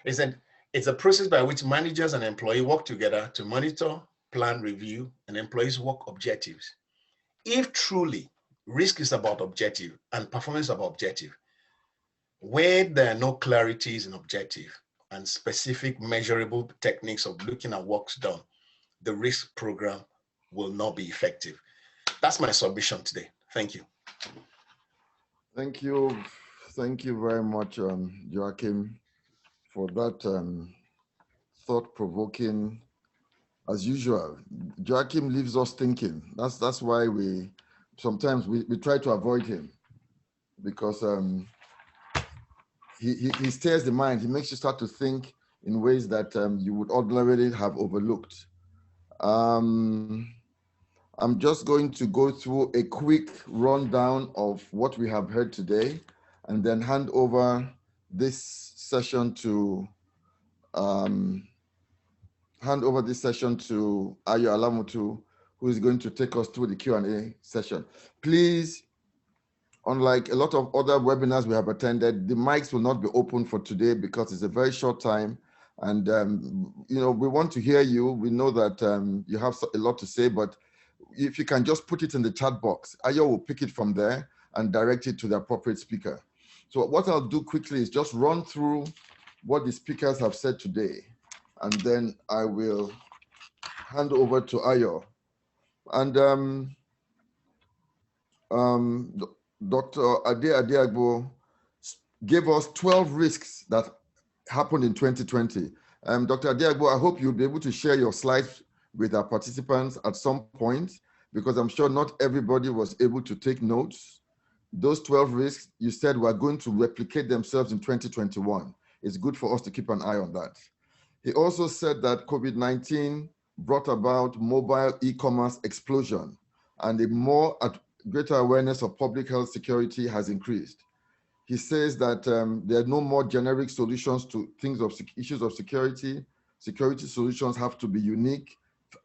Speaker 5: it's a process by which managers and employees work together to monitor, plan, review, and employees' work objectives. If truly risk is about objective and performance about objective, where there are no clarities in objective and specific measurable techniques of looking at works done, the risk program will not be effective. That's my submission today. Thank you.
Speaker 1: Thank you. Thank you very much, Joachim, for that thought-provoking, as usual. Joachim leaves us thinking. That's why we sometimes try to avoid him, because he stirs the mind. He makes you start to think in ways that you would ordinarily have overlooked. I'm just going to go through a quick rundown of what we have heard today, and then hand over this session to Ayo Alamutu, who is going to take us through the Q&A session. Please, unlike a lot of other webinars we have attended, the mics will not be open for today because it's a very short time. And, we want to hear you. We know that you have a lot to say, but if you can just put it in the chat box, Ayo will pick it from there and direct it to the appropriate speaker. So what I'll do quickly is just run through what the speakers have said today, and then I will hand over to Ayo. And Dr. Ade Adiagbo gave us 12 risks that happened in 2020. Dr. Adiagbo, I hope you'll be able to share your slides with our participants at some point, because I'm sure not everybody was able to take notes. Those 12 risks you said were going to replicate themselves in 2021. It's good for us to keep an eye on that. He also said that COVID-19 brought about mobile e-commerce explosion, and a greater awareness of public health security has increased. He says that there are no more generic solutions to issues of security. Security solutions have to be unique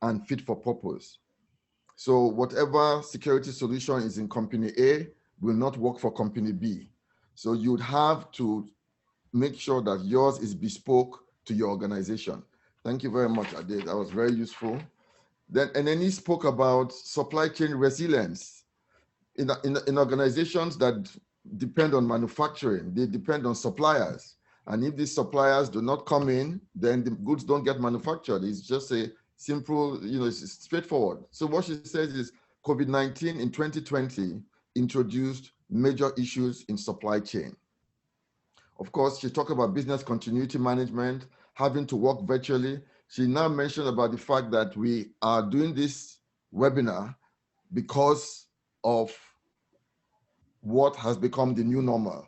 Speaker 1: and fit for purpose. So whatever security solution is in company A will not work for company B. So you'd have to make sure that yours is bespoke to your organization. Thank you very much, Ade. That was very useful. And then he spoke about supply chain resilience. In organizations that depend on manufacturing, they depend on suppliers. And if these suppliers do not come in, then the goods don't get manufactured. It's just a simple, it's straightforward. So what she says is COVID-19 in 2020 introduced major issues in supply chain. Of course, she talked about business continuity management, having to work virtually. She now mentioned about the fact that we are doing this webinar because of what has become the new normal.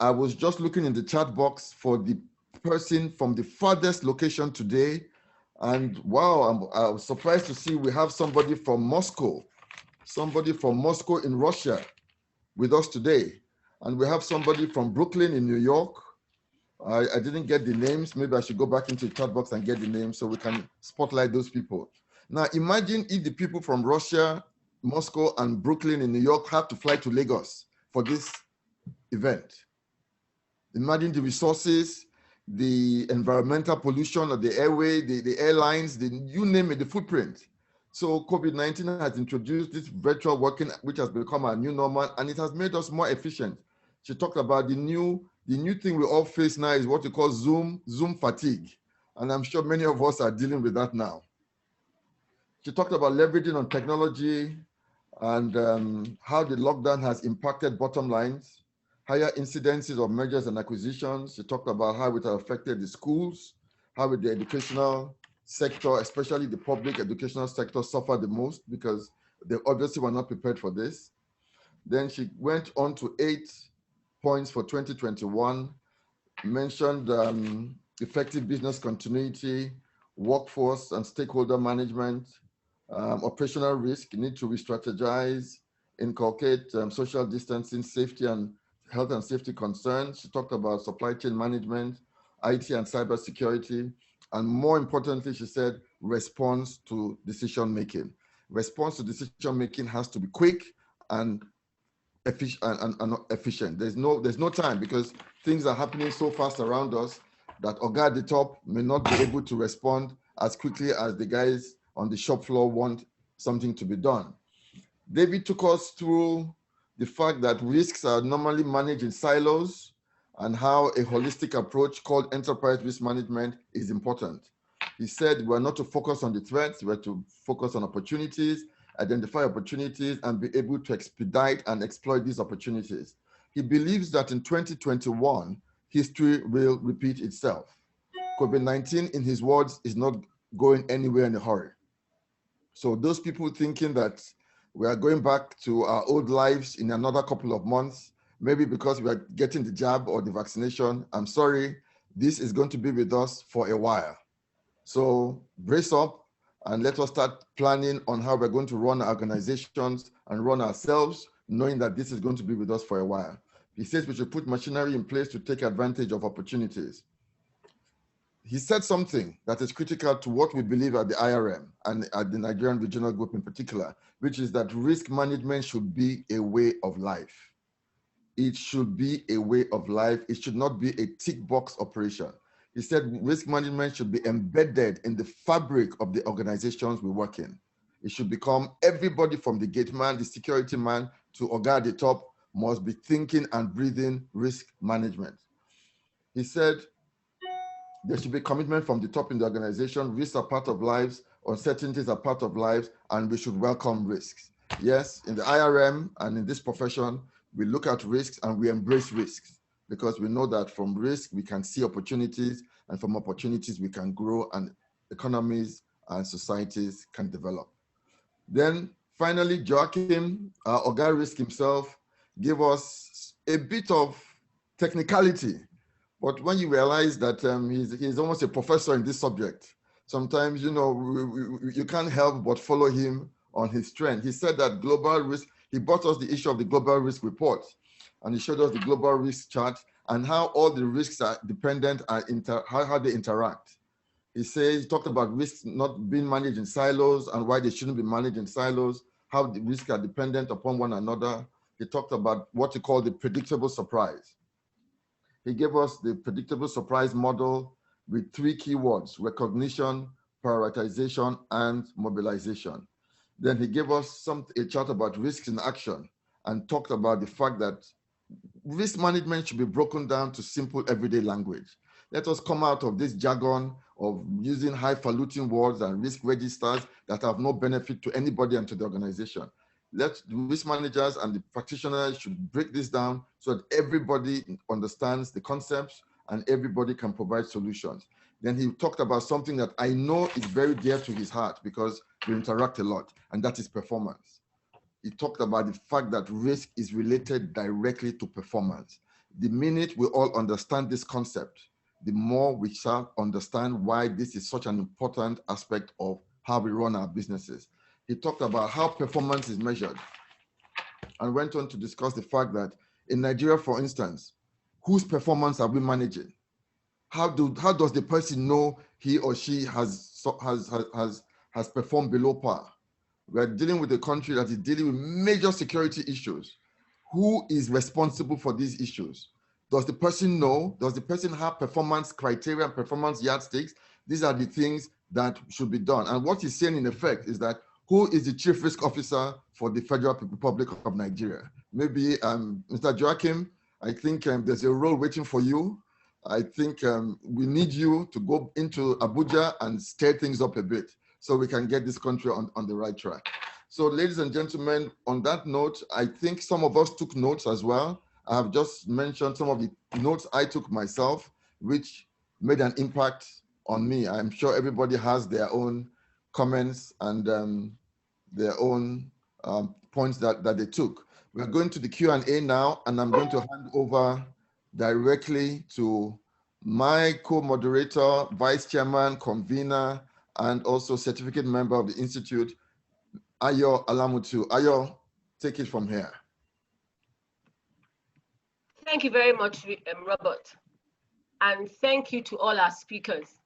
Speaker 1: I was just looking in the chat box for the person from the farthest location today, and wow, I was surprised to see we have somebody from Moscow in Russia with us today. And we have somebody from Brooklyn in New York. I didn't get the names. Maybe I should go back into the chat box and get the names so we can spotlight those people. Now, imagine if the people from Russia, Moscow, and Brooklyn in New York have to fly to Lagos for this event. Imagine the resources, the environmental pollution of the airway, the airlines, you name it, the footprint. So COVID-19 has introduced this virtual working, which has become our new normal, and it has made us more efficient. She talked about the new thing we all face now is what we call Zoom fatigue. And I'm sure many of us are dealing with that now. She talked about leveraging on technology and how the lockdown has impacted bottom lines, higher incidences of mergers and acquisitions. She talked about how it has affected the schools, how the educational sector, especially the public educational sector, suffered the most because they obviously were not prepared for this. Then she went on to 8 points for 2021, mentioned effective business continuity, workforce and stakeholder management, operational risk, need to re-strategize, inculcate social distancing, safety and health and safety concerns. She talked about supply chain management, IT and cybersecurity, and more importantly, she said, response to decision-making. Response to decision-making has to be quick and efficient. There's no time because things are happening so fast around us that Oga at the top may not be able to respond as quickly as the guys on the shop floor want something to be done. David took us through the fact that risks are normally managed in silos and how a holistic approach called enterprise risk management is important. He said we're not to focus on the threats, we're to focus on opportunities, identify opportunities, and be able to expedite and exploit these opportunities. He believes that in 2021, history will repeat itself. COVID-19, in his words, is not going anywhere in a hurry. So those people thinking that we are going back to our old lives in another couple of months, maybe because we are getting the jab or the vaccination, I'm sorry, this is going to be with us for a while. So brace up and let us start planning on how we're going to run our organizations and run ourselves, knowing that this is going to be with us for a while. He says we should put machinery in place to take advantage of opportunities. He said something that is critical to what we believe at the IRM and at the Nigerian Regional Group in particular, which is that risk management should be a way of life. It should be a way of life. It should not be a tick box operation. He said risk management should be embedded in the fabric of the organizations we work in. It should become everybody from the gate man, the security man, to Oga at the top must be thinking and breathing risk management. He said there should be commitment from the top in the organization. Risks are part of lives, uncertainties are part of lives, and we should welcome risks. Yes, in the IRM and in this profession, we look at risks and we embrace risks because we know that from risk, we can see opportunities, and from opportunities, we can grow and economies and societies can develop. Then finally, Joachim, Oga Risk himself, gave us a bit of technicality. But when you realize that he's almost a professor in this subject, sometimes, you know, you can't help but follow him on his trend. He said that global risk, he brought us the issue of the global risk report, and he showed us the global risk chart and how all the risks are dependent and how they interact. He says, he talked about risks not being managed in silos and why they shouldn't be managed in silos, how the risks are dependent upon one another. He talked about what he called the predictable surprise. He gave us the predictable surprise model with 3 keywords: recognition, prioritization, and mobilization. Then he gave us a chart about risks in action and talked about the fact that risk management should be broken down to simple everyday language. Let us come out of this jargon of using highfalutin words and risk registers that have no benefit to anybody and to the organization. Let the risk managers and the practitioners should break this down so that everybody understands the concepts and everybody can provide solutions. Then he talked about something that I know is very dear to his heart because we interact a lot, and that is performance. He talked about the fact that risk is related directly to performance. The minute we all understand this concept, the more we shall understand why this is such an important aspect of how we run our businesses. He talked about how performance is measured and went on to discuss the fact that in Nigeria, for instance, whose performance are we managing? How does the person know he or she has performed below par? We're dealing with a country that is dealing with major security issues. Who is responsible for these issues? Does the person know? Does the person have performance criteria, performance yardsticks? These are the things that should be done. And what he's saying in effect is that who is the chief risk officer for the Federal Republic of Nigeria? Maybe Mr. Joachim, I think there's a role waiting for you. I think we need you to go into Abuja and stir things up a bit so we can get this country on the right track. So ladies and gentlemen, on that note, I think some of us took notes as well. I have just mentioned some of the notes I took myself, which made an impact on me. I'm sure everybody has their own comments and their own points that they took. We're going to the Q&A now, and I'm going to hand over directly to my co-moderator, vice chairman, convener, and also certificate member of the Institute, Ayo Alamutu. Ayo, take it from here.
Speaker 6: Thank you very much, Robert. And thank you to all our speakers.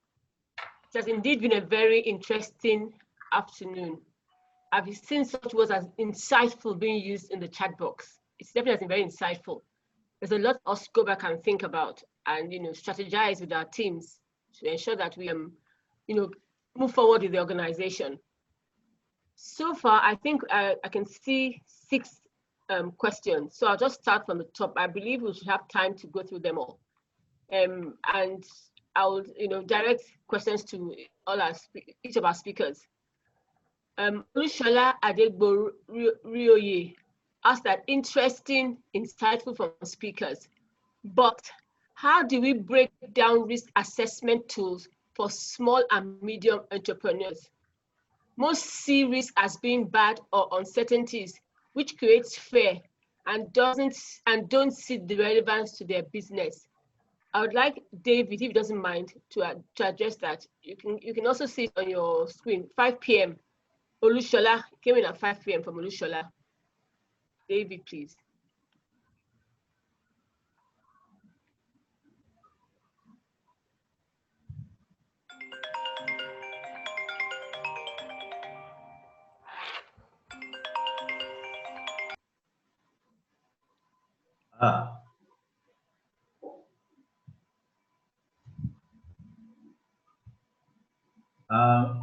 Speaker 6: It has indeed been a very interesting afternoon. I've seen such words as insightful being used in the chat box. It's definitely been very insightful. There's a lot for us to go back and think about and strategize with our teams to ensure that we move forward with the organization. So far, I think I can see 6 questions. So I'll just start from the top. I believe we should have time to go through them all. And I'll direct questions to each of our speakers. Olushola Adegbo Rioye asked that interesting, insightful from speakers. But how do we break down risk assessment tools for small and medium entrepreneurs? Most see risk as being bad or uncertainties, which creates fear and don't see the relevance to their business. I would like David, if he doesn't mind, to address that. You can also see it on your screen. 5 p.m. Olushola came in at 5 p.m. from Olushola. David, please.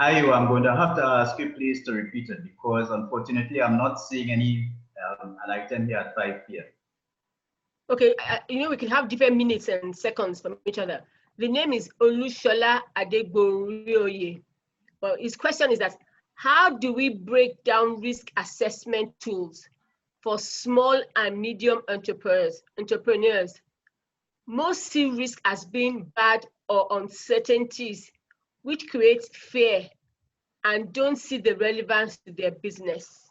Speaker 4: Ayo, I'm going to have to ask you please to repeat it because unfortunately I'm not seeing any an item here at 5 p.m.
Speaker 6: Okay, you know, we can have different minutes and seconds from each other. The name is Olushola Adegboroye. But his question is that, how do we break down risk assessment tools for small and medium entrepreneurs? Most see risk as being bad or uncertainties, which creates fear and don't see the relevance to their business.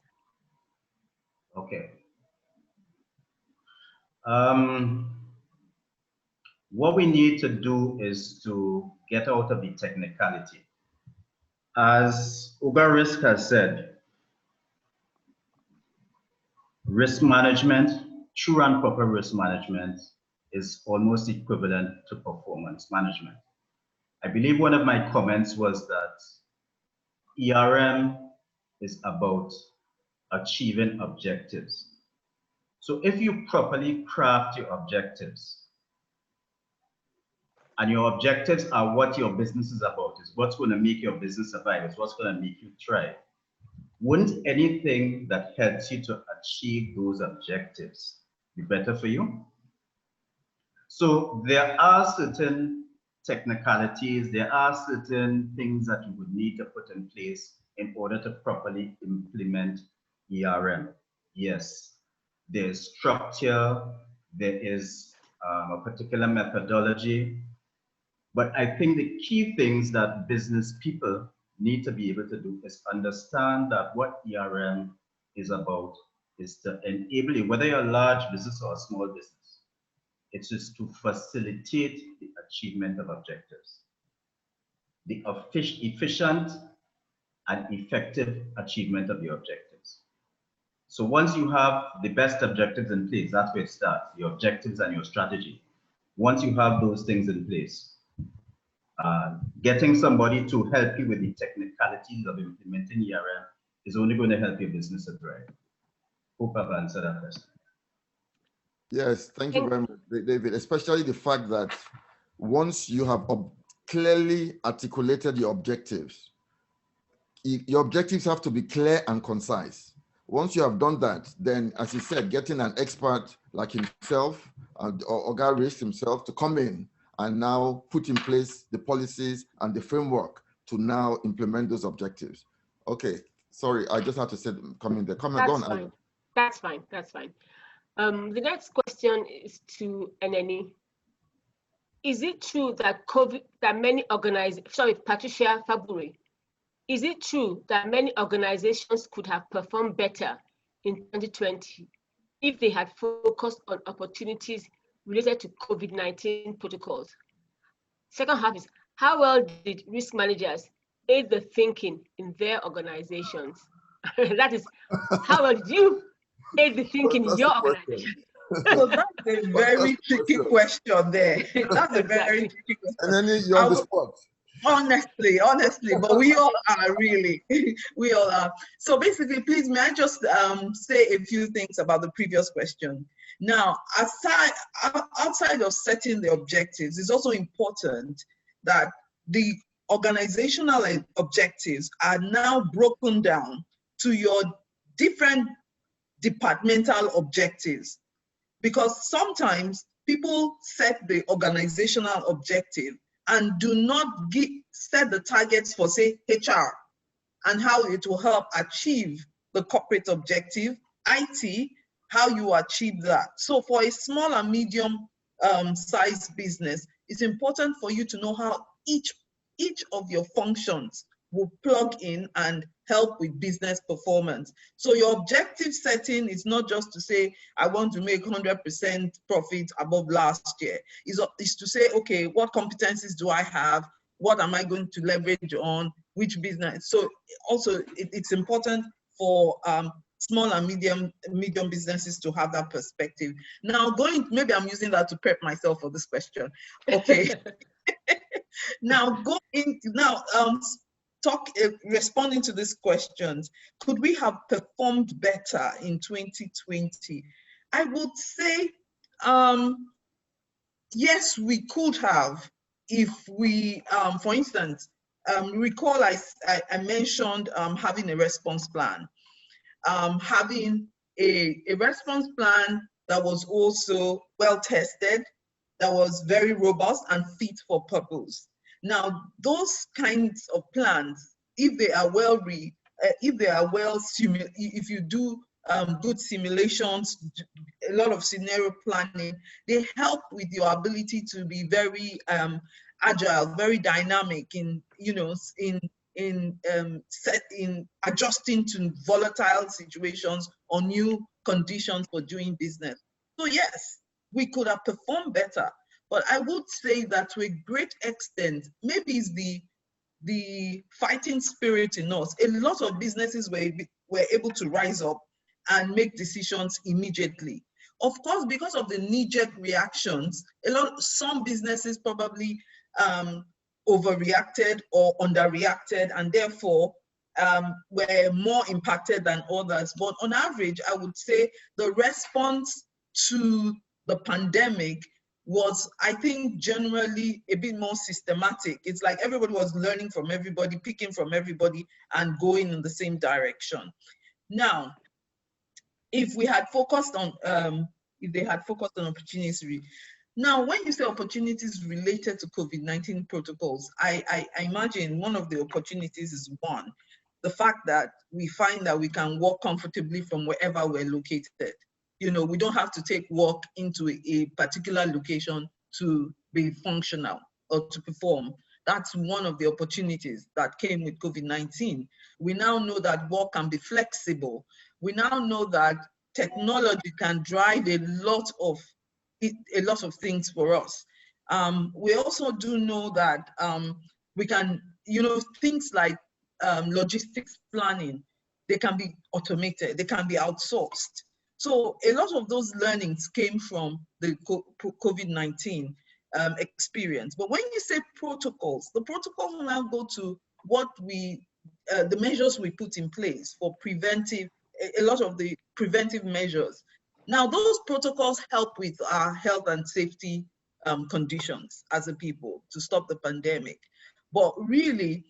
Speaker 4: Okay. What we need to do is to get out of the technicality. As Uber Risk has said, risk management, true and proper risk management is almost equivalent to performance management. I believe one of my comments was that ERM is about achieving objectives. So if you properly craft your objectives, and your objectives are what your business is about, is what's going to make your business survive, is what's going to make you thrive, wouldn't anything that helps you to achieve those objectives be better for you? So there are certain technicalities, there are certain things that you would need to put in place in order to properly implement ERM. Yes, there's structure, there is a particular methodology, but I think the key things that business people need to be able to do is understand that what ERM is about is to enable you, whether you're a large business or a small business, it's just to facilitate the achievement of objectives. The efficient and effective achievement of your objectives. So once you have the best objectives in place, that's where it starts, your objectives and your strategy. Once you have those things in place, getting somebody to help you with the technicalities of implementing ERM is only going to help your business to thrive. Hope I've answered that question.
Speaker 1: Yes, thank you very much, David, especially the fact that once you have clearly articulated your objectives have to be clear and concise. Once you have done that, then, as you said, getting an expert like himself or Oga Risk himself to come in and now put in place the policies and the framework to now implement those objectives. Okay, sorry, I just had to say, come in there. Come and go on.
Speaker 6: Fine. That's fine. That's fine. The next question is to Eneni. Is it true that Patricia Faburi, is it true that many organizations could have performed better in 2020 if they had focused on opportunities related to COVID-19 protocols? Second half is, how well did risk managers aid the thinking in their organizations? That is, how well did you aid the thinking in your organization?
Speaker 3: So that's a very tricky question there. That's a very tricky question.
Speaker 1: And then you're on the spot.
Speaker 3: Honestly, but we all are really, we all are. So basically, please, may I just say a few things about the previous question. Now, outside of setting the objectives, it's also important that the organizational objectives are now broken down to your different departmental objectives. Because sometimes people set the organizational objective and do not set the targets for, say, HR and how it will help achieve the corporate objective, IT, how you achieve that. So for a small and medium sized business, it's important for you to know how each of your functions will plug in and help with business performance. So your objective setting is not just to say, I want to make 100% profit above last year. It's to say, okay, what competencies do I have? What am I going to leverage on? Which business? So also it's important for small and medium businesses to have that perspective. Now maybe I'm using that to prep myself for this question. Okay. Responding to these questions, could we have performed better in 2020? I would say, yes, we could have if we, for instance, recall I mentioned having a response plan, having a response plan that was also well tested, that was very robust and fit for purpose. Now, those kinds of plans, if they are if you do good simulations, a lot of scenario planning, they help with your ability to be very agile, very dynamic in adjusting to volatile situations or new conditions for doing business. So yes, we could have performed better, but I would say that to a great extent, maybe it's the fighting spirit in us. A lot of businesses were able to rise up and make decisions immediately. Of course, because of the knee-jerk reactions, some businesses probably overreacted or underreacted, and therefore were more impacted than others. But on average, I would say the response to the pandemic was, I think, generally a bit more systematic. It's like everybody was learning from everybody, picking from everybody, and going in the same direction. Now, if they had focused on opportunities. Now, when you say opportunities related to COVID-19 protocols, I imagine one of the opportunities is one, the fact that we find that we can work comfortably from wherever we're located. You know, we don't have to take work into a particular location to be functional or to perform. That's one of the opportunities that came with COVID-19. We now know that work can be flexible. We now know that technology can drive a lot of things for us. We also do know that we can, things like logistics planning, they can be automated, they can be outsourced. So a lot of those learnings came from the COVID-19 experience. But when you say protocols, the protocols will now go to what the measures we put in place for preventive, a lot of the preventive measures. Now, those protocols help with our health and safety conditions as a people to stop the pandemic. But really,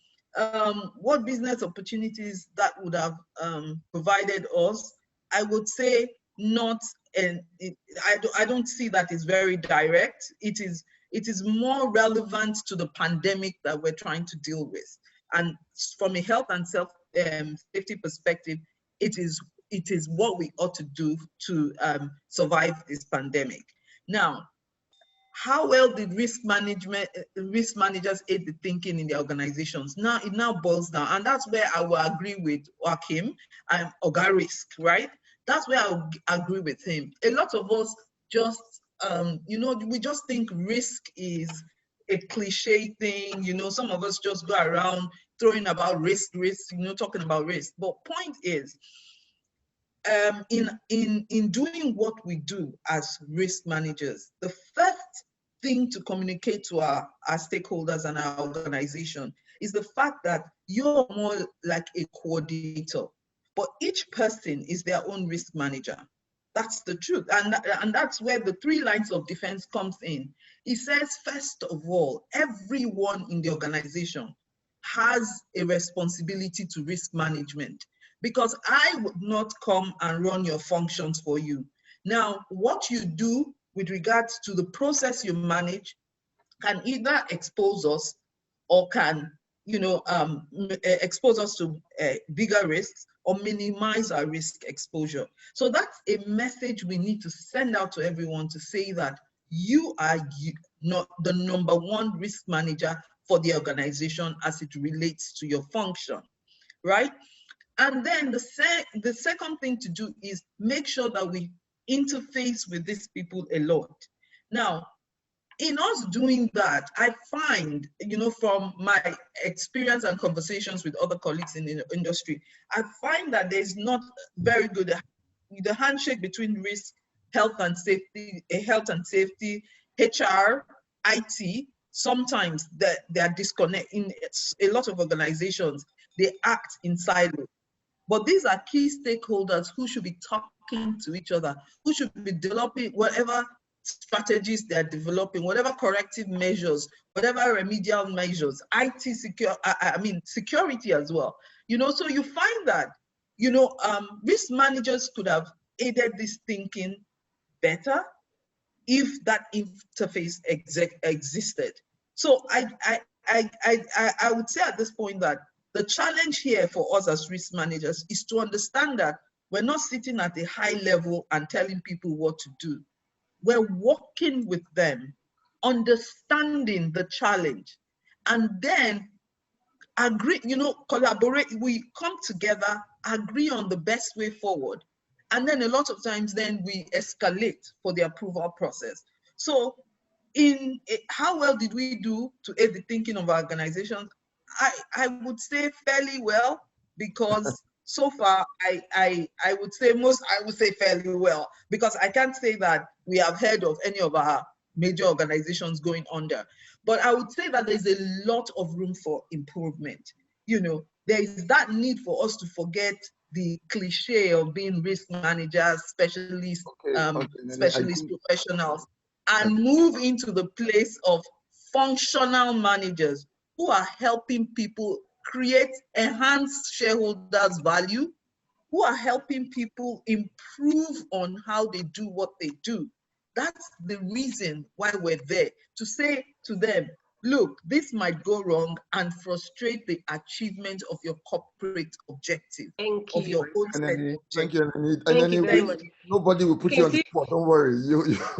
Speaker 3: what business opportunities that would have provided us, I would say not, and I don't see that it's very direct. It is more relevant to the pandemic that we're trying to deal with. And from a health and safety perspective, it is what we ought to do to survive this pandemic. Now, how well did risk managers aid the thinking in the organizations? Now, it now boils down, and that's where I will agree with Joachim and Oga Risk, right? That's where I will agree with him. A lot of us just, we just think risk is a cliche thing. Some of us just go around throwing about risk, talking about risk. But point is, in doing what we do as risk managers, the first thing to communicate to our stakeholders and our organization is the fact that you're more like a coordinator, but each person is their own risk manager. That's the truth. And that's where the 3 lines of defense comes in. It says, first of all, everyone in the organization has a responsibility to risk management, because I would not come and run your functions for you. Now, what you do with regards to the process you manage can either expose us or can, expose us to bigger risks or minimize our risk exposure. So that's a message we need to send out to everyone, to say that you are not the #1 risk manager for the organization as it relates to your function, right? And then the second thing to do is make sure that we interface with these people a lot. Now, in us doing that, I find, from my experience and conversations with other colleagues in the industry, I find that there's not very good, the handshake between risk, health and safety, HR, IT, sometimes they are disconnected. In a lot of organizations, they act in silos. But these are key stakeholders who should be talking to each other, who should be developing whatever strategies they're developing, whatever corrective measures, whatever remedial measures, security as well. You know, so you find that, you know, risk managers could have aided this thinking better if that interface existed. So I would say at this point that the challenge here for us as risk managers is to understand that we're not sitting at a high level and telling people what to do. We're working with them, understanding the challenge, and then agree, you know, collaborate. We come together, agree on the best way forward. And then a lot of times then we escalate for the approval process. So how well did we do to aid the thinking of our organizations? I would say fairly well, because so far I would say fairly well, because I can't say that we have heard of any of our major organizations going under. But I would say that there's a lot of room for improvement. You know, there is that need for us to forget the cliche of being risk managers, specialists, specialist professionals, and move into the place of functional managers who are helping people create enhanced shareholders' value, who are helping people improve on how they do what they do. That's the reason why we're there, to say to them, look, this might go wrong and frustrate the achievement of your corporate objective.
Speaker 6: Thank
Speaker 3: of
Speaker 6: you.
Speaker 3: your own set
Speaker 1: Thank
Speaker 3: objective.
Speaker 1: you.
Speaker 6: Thank you very much.
Speaker 1: Nobody will put you on the spot. Don't worry.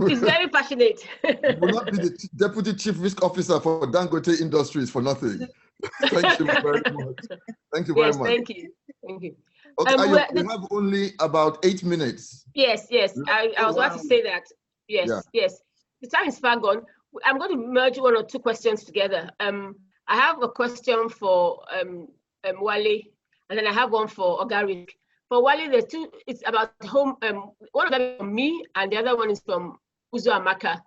Speaker 6: He's very passionate.
Speaker 1: You will not be the deputy chief risk officer for Dangote Industries for nothing. Thank you very much. Thank you very much.
Speaker 6: Thank you. Thank you.
Speaker 1: Okay, we have only about 8 minutes.
Speaker 6: Yes. I was about to say that. Yes. The time is far gone. I'm going to merge one or two questions together. I have a question for Wale, and then I have one for Ogarik. For Wale, there's two. It's about home. One of them is from me, and the other one is from Uzo Amaka.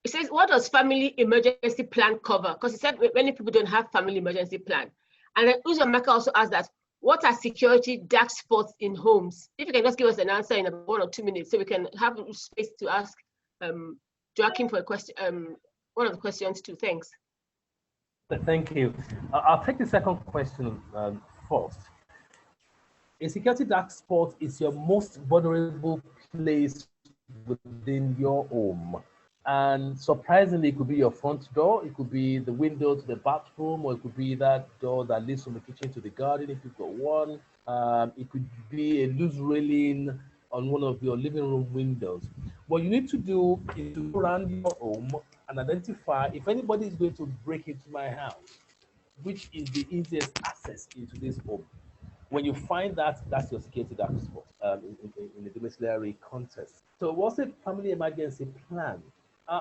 Speaker 6: It says, what does family emergency plan cover? Because he said many people don't have family emergency plan. And then Uzo Amaka also asked that, what are security dark spots in homes? If you can just give us an answer in about 1 or 2 minutes, so we can have space to ask Joachim for a question, one of the questions too. Thanks.
Speaker 7: Thank you. I'll take the second question first. A security dark spot is your most vulnerable place within your home. And surprisingly, it could be your front door, it could be the window to the bathroom, or it could be that door that leads from the kitchen to the garden if you've got one. It could be a loose railing on one of your living room windows. What you need to do is to go around your home and identify if anybody is going to break into my house, which is the easiest access into this home. When you find that, that's your security dark spot in the domiciliary context. So what's a family emergency plan?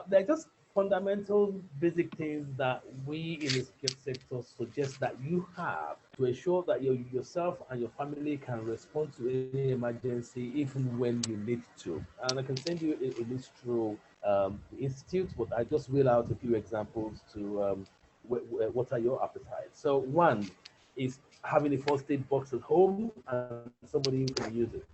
Speaker 7: They're just fundamental basic things that we in the security sector suggest that you have to ensure that yourself and your family can respond to any emergency even when you need to. And I can send you a list through the institute, but I just will out a few examples to what are your appetites. So one is having a first aid box at home and somebody who can use it.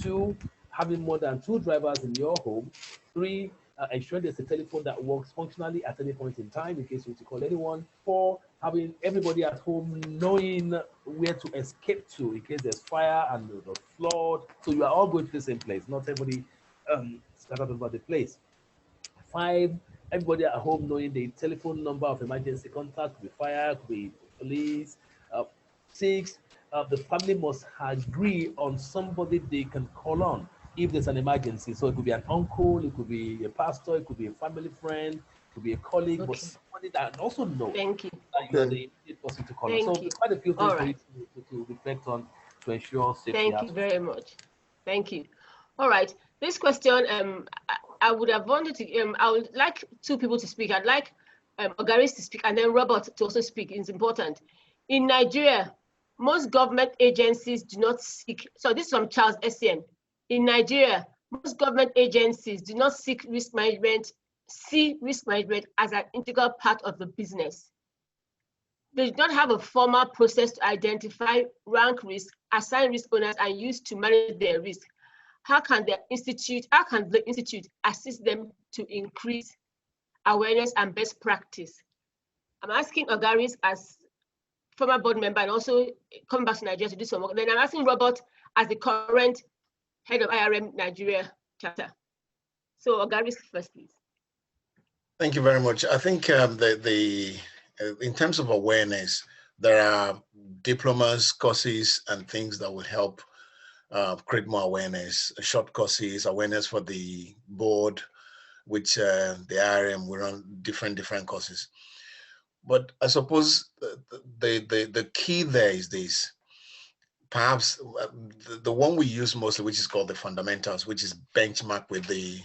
Speaker 7: 2, having more than 2 drivers in your home. 3, ensuring there's a telephone that works functionally at any point in time in case you need to call anyone. 4, having everybody at home knowing where to escape to in case there's fire and the flood. So you are all going to the same place, not everybody scattered over the place. 5, everybody at home knowing the telephone number of emergency contact, could be fire, could be police. 6, the family must agree on somebody they can call on if there's an emergency. So it could be an uncle, it could be a pastor, it could be a family friend, it could be a colleague, but somebody that also knows that you're the immediate person to call on. So there's quite a few things for you to reflect on to ensure safety.
Speaker 6: Thank you very much. Thank you. All right. This question, I would have wanted to, I would like 2 people to speak. I'd like Ogaris to speak and then Robert to also speak. It's important. In Nigeria, most government agencies do not seek, so this is from Charles Essien. In Nigeria, most government agencies do not seek risk management, see risk management as an integral part of the business. They do not have a formal process to identify, rank risk, assign risk owners, and use to manage their risk. how can the institute assist them to increase awareness and best practice? I'm asking Ogaris as former board member and also coming back to Nigeria to do some work. Then I'm asking Robert as the current head of IRM Nigeria chapter. So Ogaris first, please.
Speaker 5: Thank you very much. I think in terms of awareness, there are diplomas, courses, and things that will help create more awareness. Short courses, awareness for the board, which the IRM will run different courses. But I suppose the key there is this. Perhaps the one we use mostly, which is called the fundamentals, which is benchmarked with the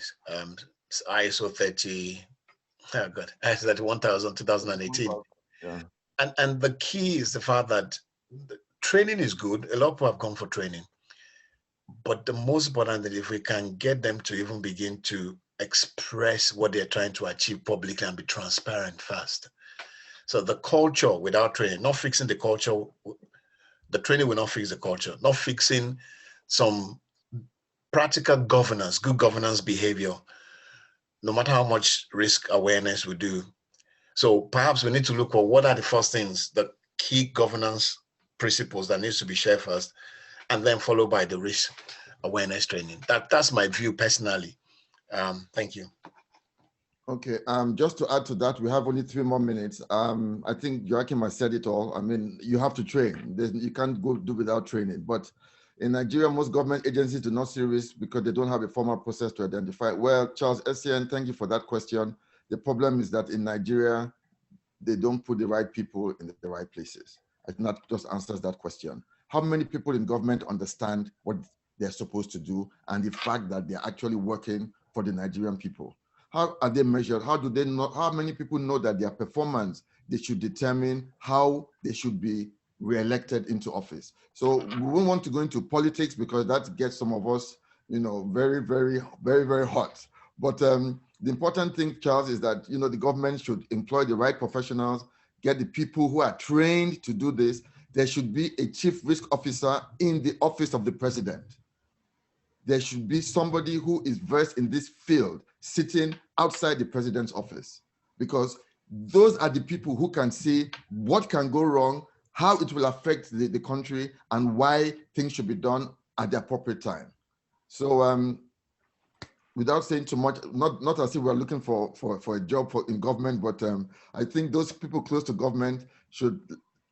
Speaker 5: ISO 30. Oh God, ISO 1000 2018.
Speaker 1: Yeah.
Speaker 5: And the key is the fact that training is good. A lot of people have gone for training. But the most important thing, if we can get them to even begin to express what they're trying to achieve publicly and be transparent first. So the culture without training, not fixing the culture, the training will not fix the culture, not fixing some practical governance, good governance behavior, no matter how much risk awareness we do. So perhaps we need to look for what are the first things, the key governance principles that needs to be shared first, and then followed by the risk awareness training. That's my view personally. Thank you.
Speaker 1: Okay, just to add to that, we have only 3 more minutes. I think Joachim has said it all. I mean, you have to train. You can't go do without training. But in Nigeria, most government agencies do not see risk because they don't have a formal process to identify. Well, Charles Essien, thank you for that question. The problem is that in Nigeria, they don't put the right people in the right places. I think that just answers that question. How many people in government understand what they're supposed to do and the fact that they're actually working for the Nigerian people? How are they measured? How do they know? How many people know that their performance, they should determine how they should be re-elected into office? So we won't want to go into politics because that gets some of us, very, very, very, very hot. But the important thing, Charles, is that, the government should employ the right professionals, get the people who are trained to do this. There should be a chief risk officer in the office of the president. There should be somebody who is versed in this field sitting outside the president's office, because those are the people who can see what can go wrong, how it will affect the country, and why things should be done at the appropriate time. So without saying too much, not as if we're looking for a job in government, but I think those people close to government should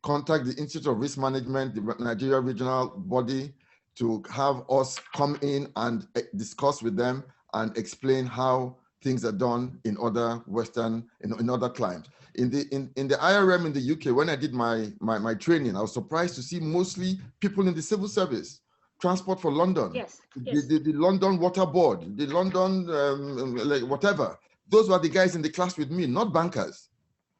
Speaker 1: contact the Institute of Risk Management, the Nigeria regional body, to have us come in and discuss with them and explain how things are done in other in other climes. In the IRM in the UK, when I did my training, I was surprised to see mostly people in the civil service, Transport for London,
Speaker 6: yes.
Speaker 1: The London Water Board, the London whatever. Those were the guys in the class with me, not bankers.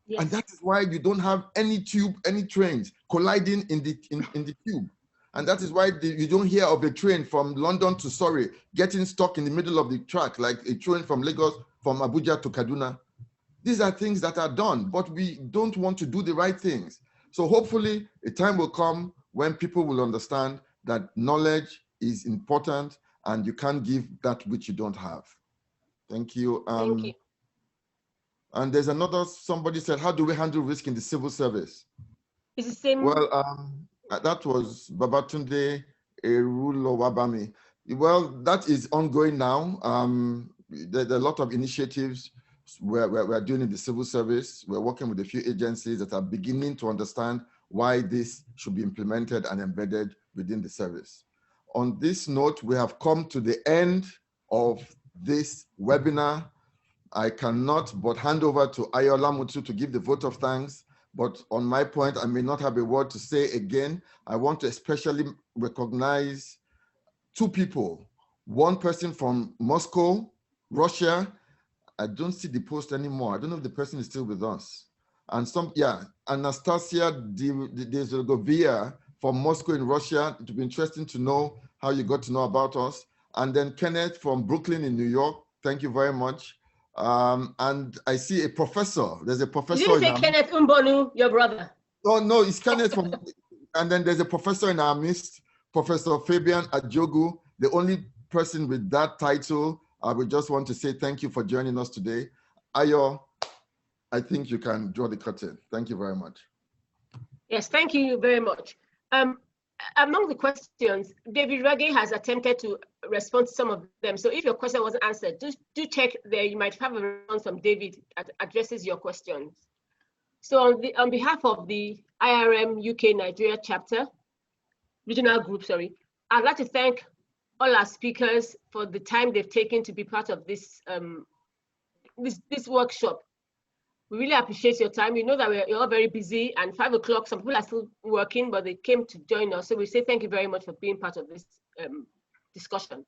Speaker 1: Yes. And that is why you don't have any trains colliding in the tube. And that is why you don't hear of a train from London to Surrey getting stuck in the middle of the track, like a train from Lagos, from Abuja to Kaduna. These are things that are done, but we don't want to do the right things. So hopefully a time will come when people will understand that knowledge is important and you can't give that which you don't have. Thank you.
Speaker 6: Thank you.
Speaker 1: And there's somebody said, how do we handle risk in the civil service?
Speaker 6: It's the same.
Speaker 1: Well, that was Babatunde Erulowabami. Well, that is ongoing now. There are a lot of initiatives we're doing in the civil service. We're working with a few agencies that are beginning to understand why this should be implemented and embedded within the service. On this note, we have come to the end of this webinar. I cannot but hand over to Ayola Mutu to give the vote of thanks. But on my point, I may not have a word to say again. I want to especially recognize 2 people. One person from Moscow, Russia. I don't see the post anymore. I don't know if the person is still with us. And Anastasia Dezergovia from Moscow in Russia. It would be interesting to know how you got to know about us. And then Kenneth from Brooklyn in New York. Thank you very much. And I see a professor. There's a professor.
Speaker 6: You didn't say Kenneth Umbonu, your brother.
Speaker 1: Oh, no, it's Kenneth from, and then there's a professor in our midst, Professor Fabian Adjogu, the only person with that title, I would just want to say thank you for joining us today. Ayo, I think you can draw the curtain. Thank you very much.
Speaker 6: Yes, thank you very much. Among the questions, David Ragge has attempted to respond to some of them. So if your question wasn't answered, do check there. You might have a response from David that addresses your questions. So on behalf of the IRM UK Nigeria chapter, regional group, sorry, I'd like to thank all our speakers for the time they've taken to be part of this this workshop. We really appreciate your time. We know that you're all very busy, and 5 o'clock, some people are still working, but they came to join us. So we say thank you very much for being part of this discussion.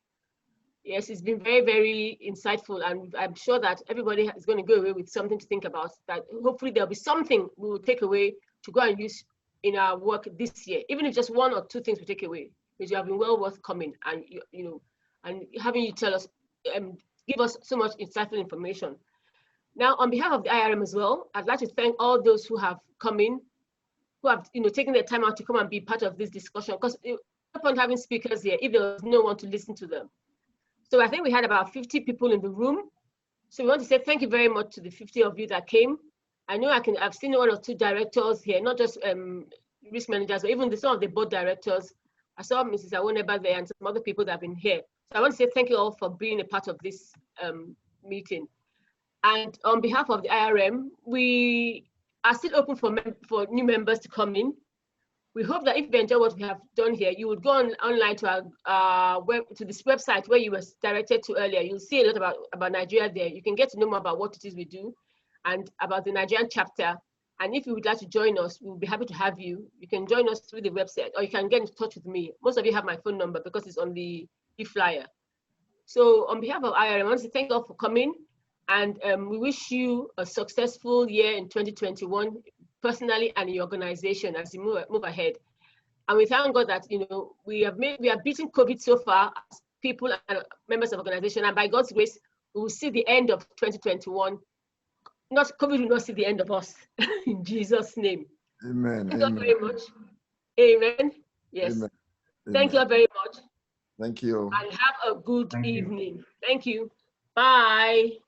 Speaker 6: Yes, it's been very, very insightful, and I'm sure that everybody is going to go away with something to think about, that hopefully there'll be something we will take away to go and use in our work this year, even if just 1 or 2 things we take away, because you have been well worth coming, and you know, and having you tell us, give us so much insightful information. Now, on behalf of the IRM as well, I'd like to thank all those who have come in, who have taken their time out to come and be part of this discussion, because no point having speakers here if there was no one to listen to them. So I think we had about 50 people in the room. So we want to say thank you very much to the 50 of you that came. I know I've seen 1 or 2 directors here, not just risk managers, but even some of the board directors. I saw Mrs. Awoneba there and some other people that have been here. So I want to say thank you all for being a part of this meeting. And on behalf of the IRM, we are still open for new members to come in. We hope that if you enjoy what we have done here, you would go online to our to this website where you were directed to earlier. You'll see a lot about Nigeria there. You can get to know more about what it is we do and about the Nigerian chapter. And if you would like to join us, we'll be happy to have you. You can join us through the website, or you can get in touch with me. Most of you have my phone number because it's on the e-flyer. So on behalf of IRM, I want to thank you all for coming. And we wish you a successful year in 2021, personally and in your organization as you move ahead. And we thank God that we have beaten COVID so far as people and members of organization. And by God's grace, we will see the end of 2021. COVID will not see the end of us. In Jesus' name.
Speaker 1: Amen.
Speaker 6: Thank you very much. Amen. Yes.
Speaker 1: Amen.
Speaker 6: Thank you very much.
Speaker 1: Thank you.
Speaker 6: And have a good evening. Thank you. Bye.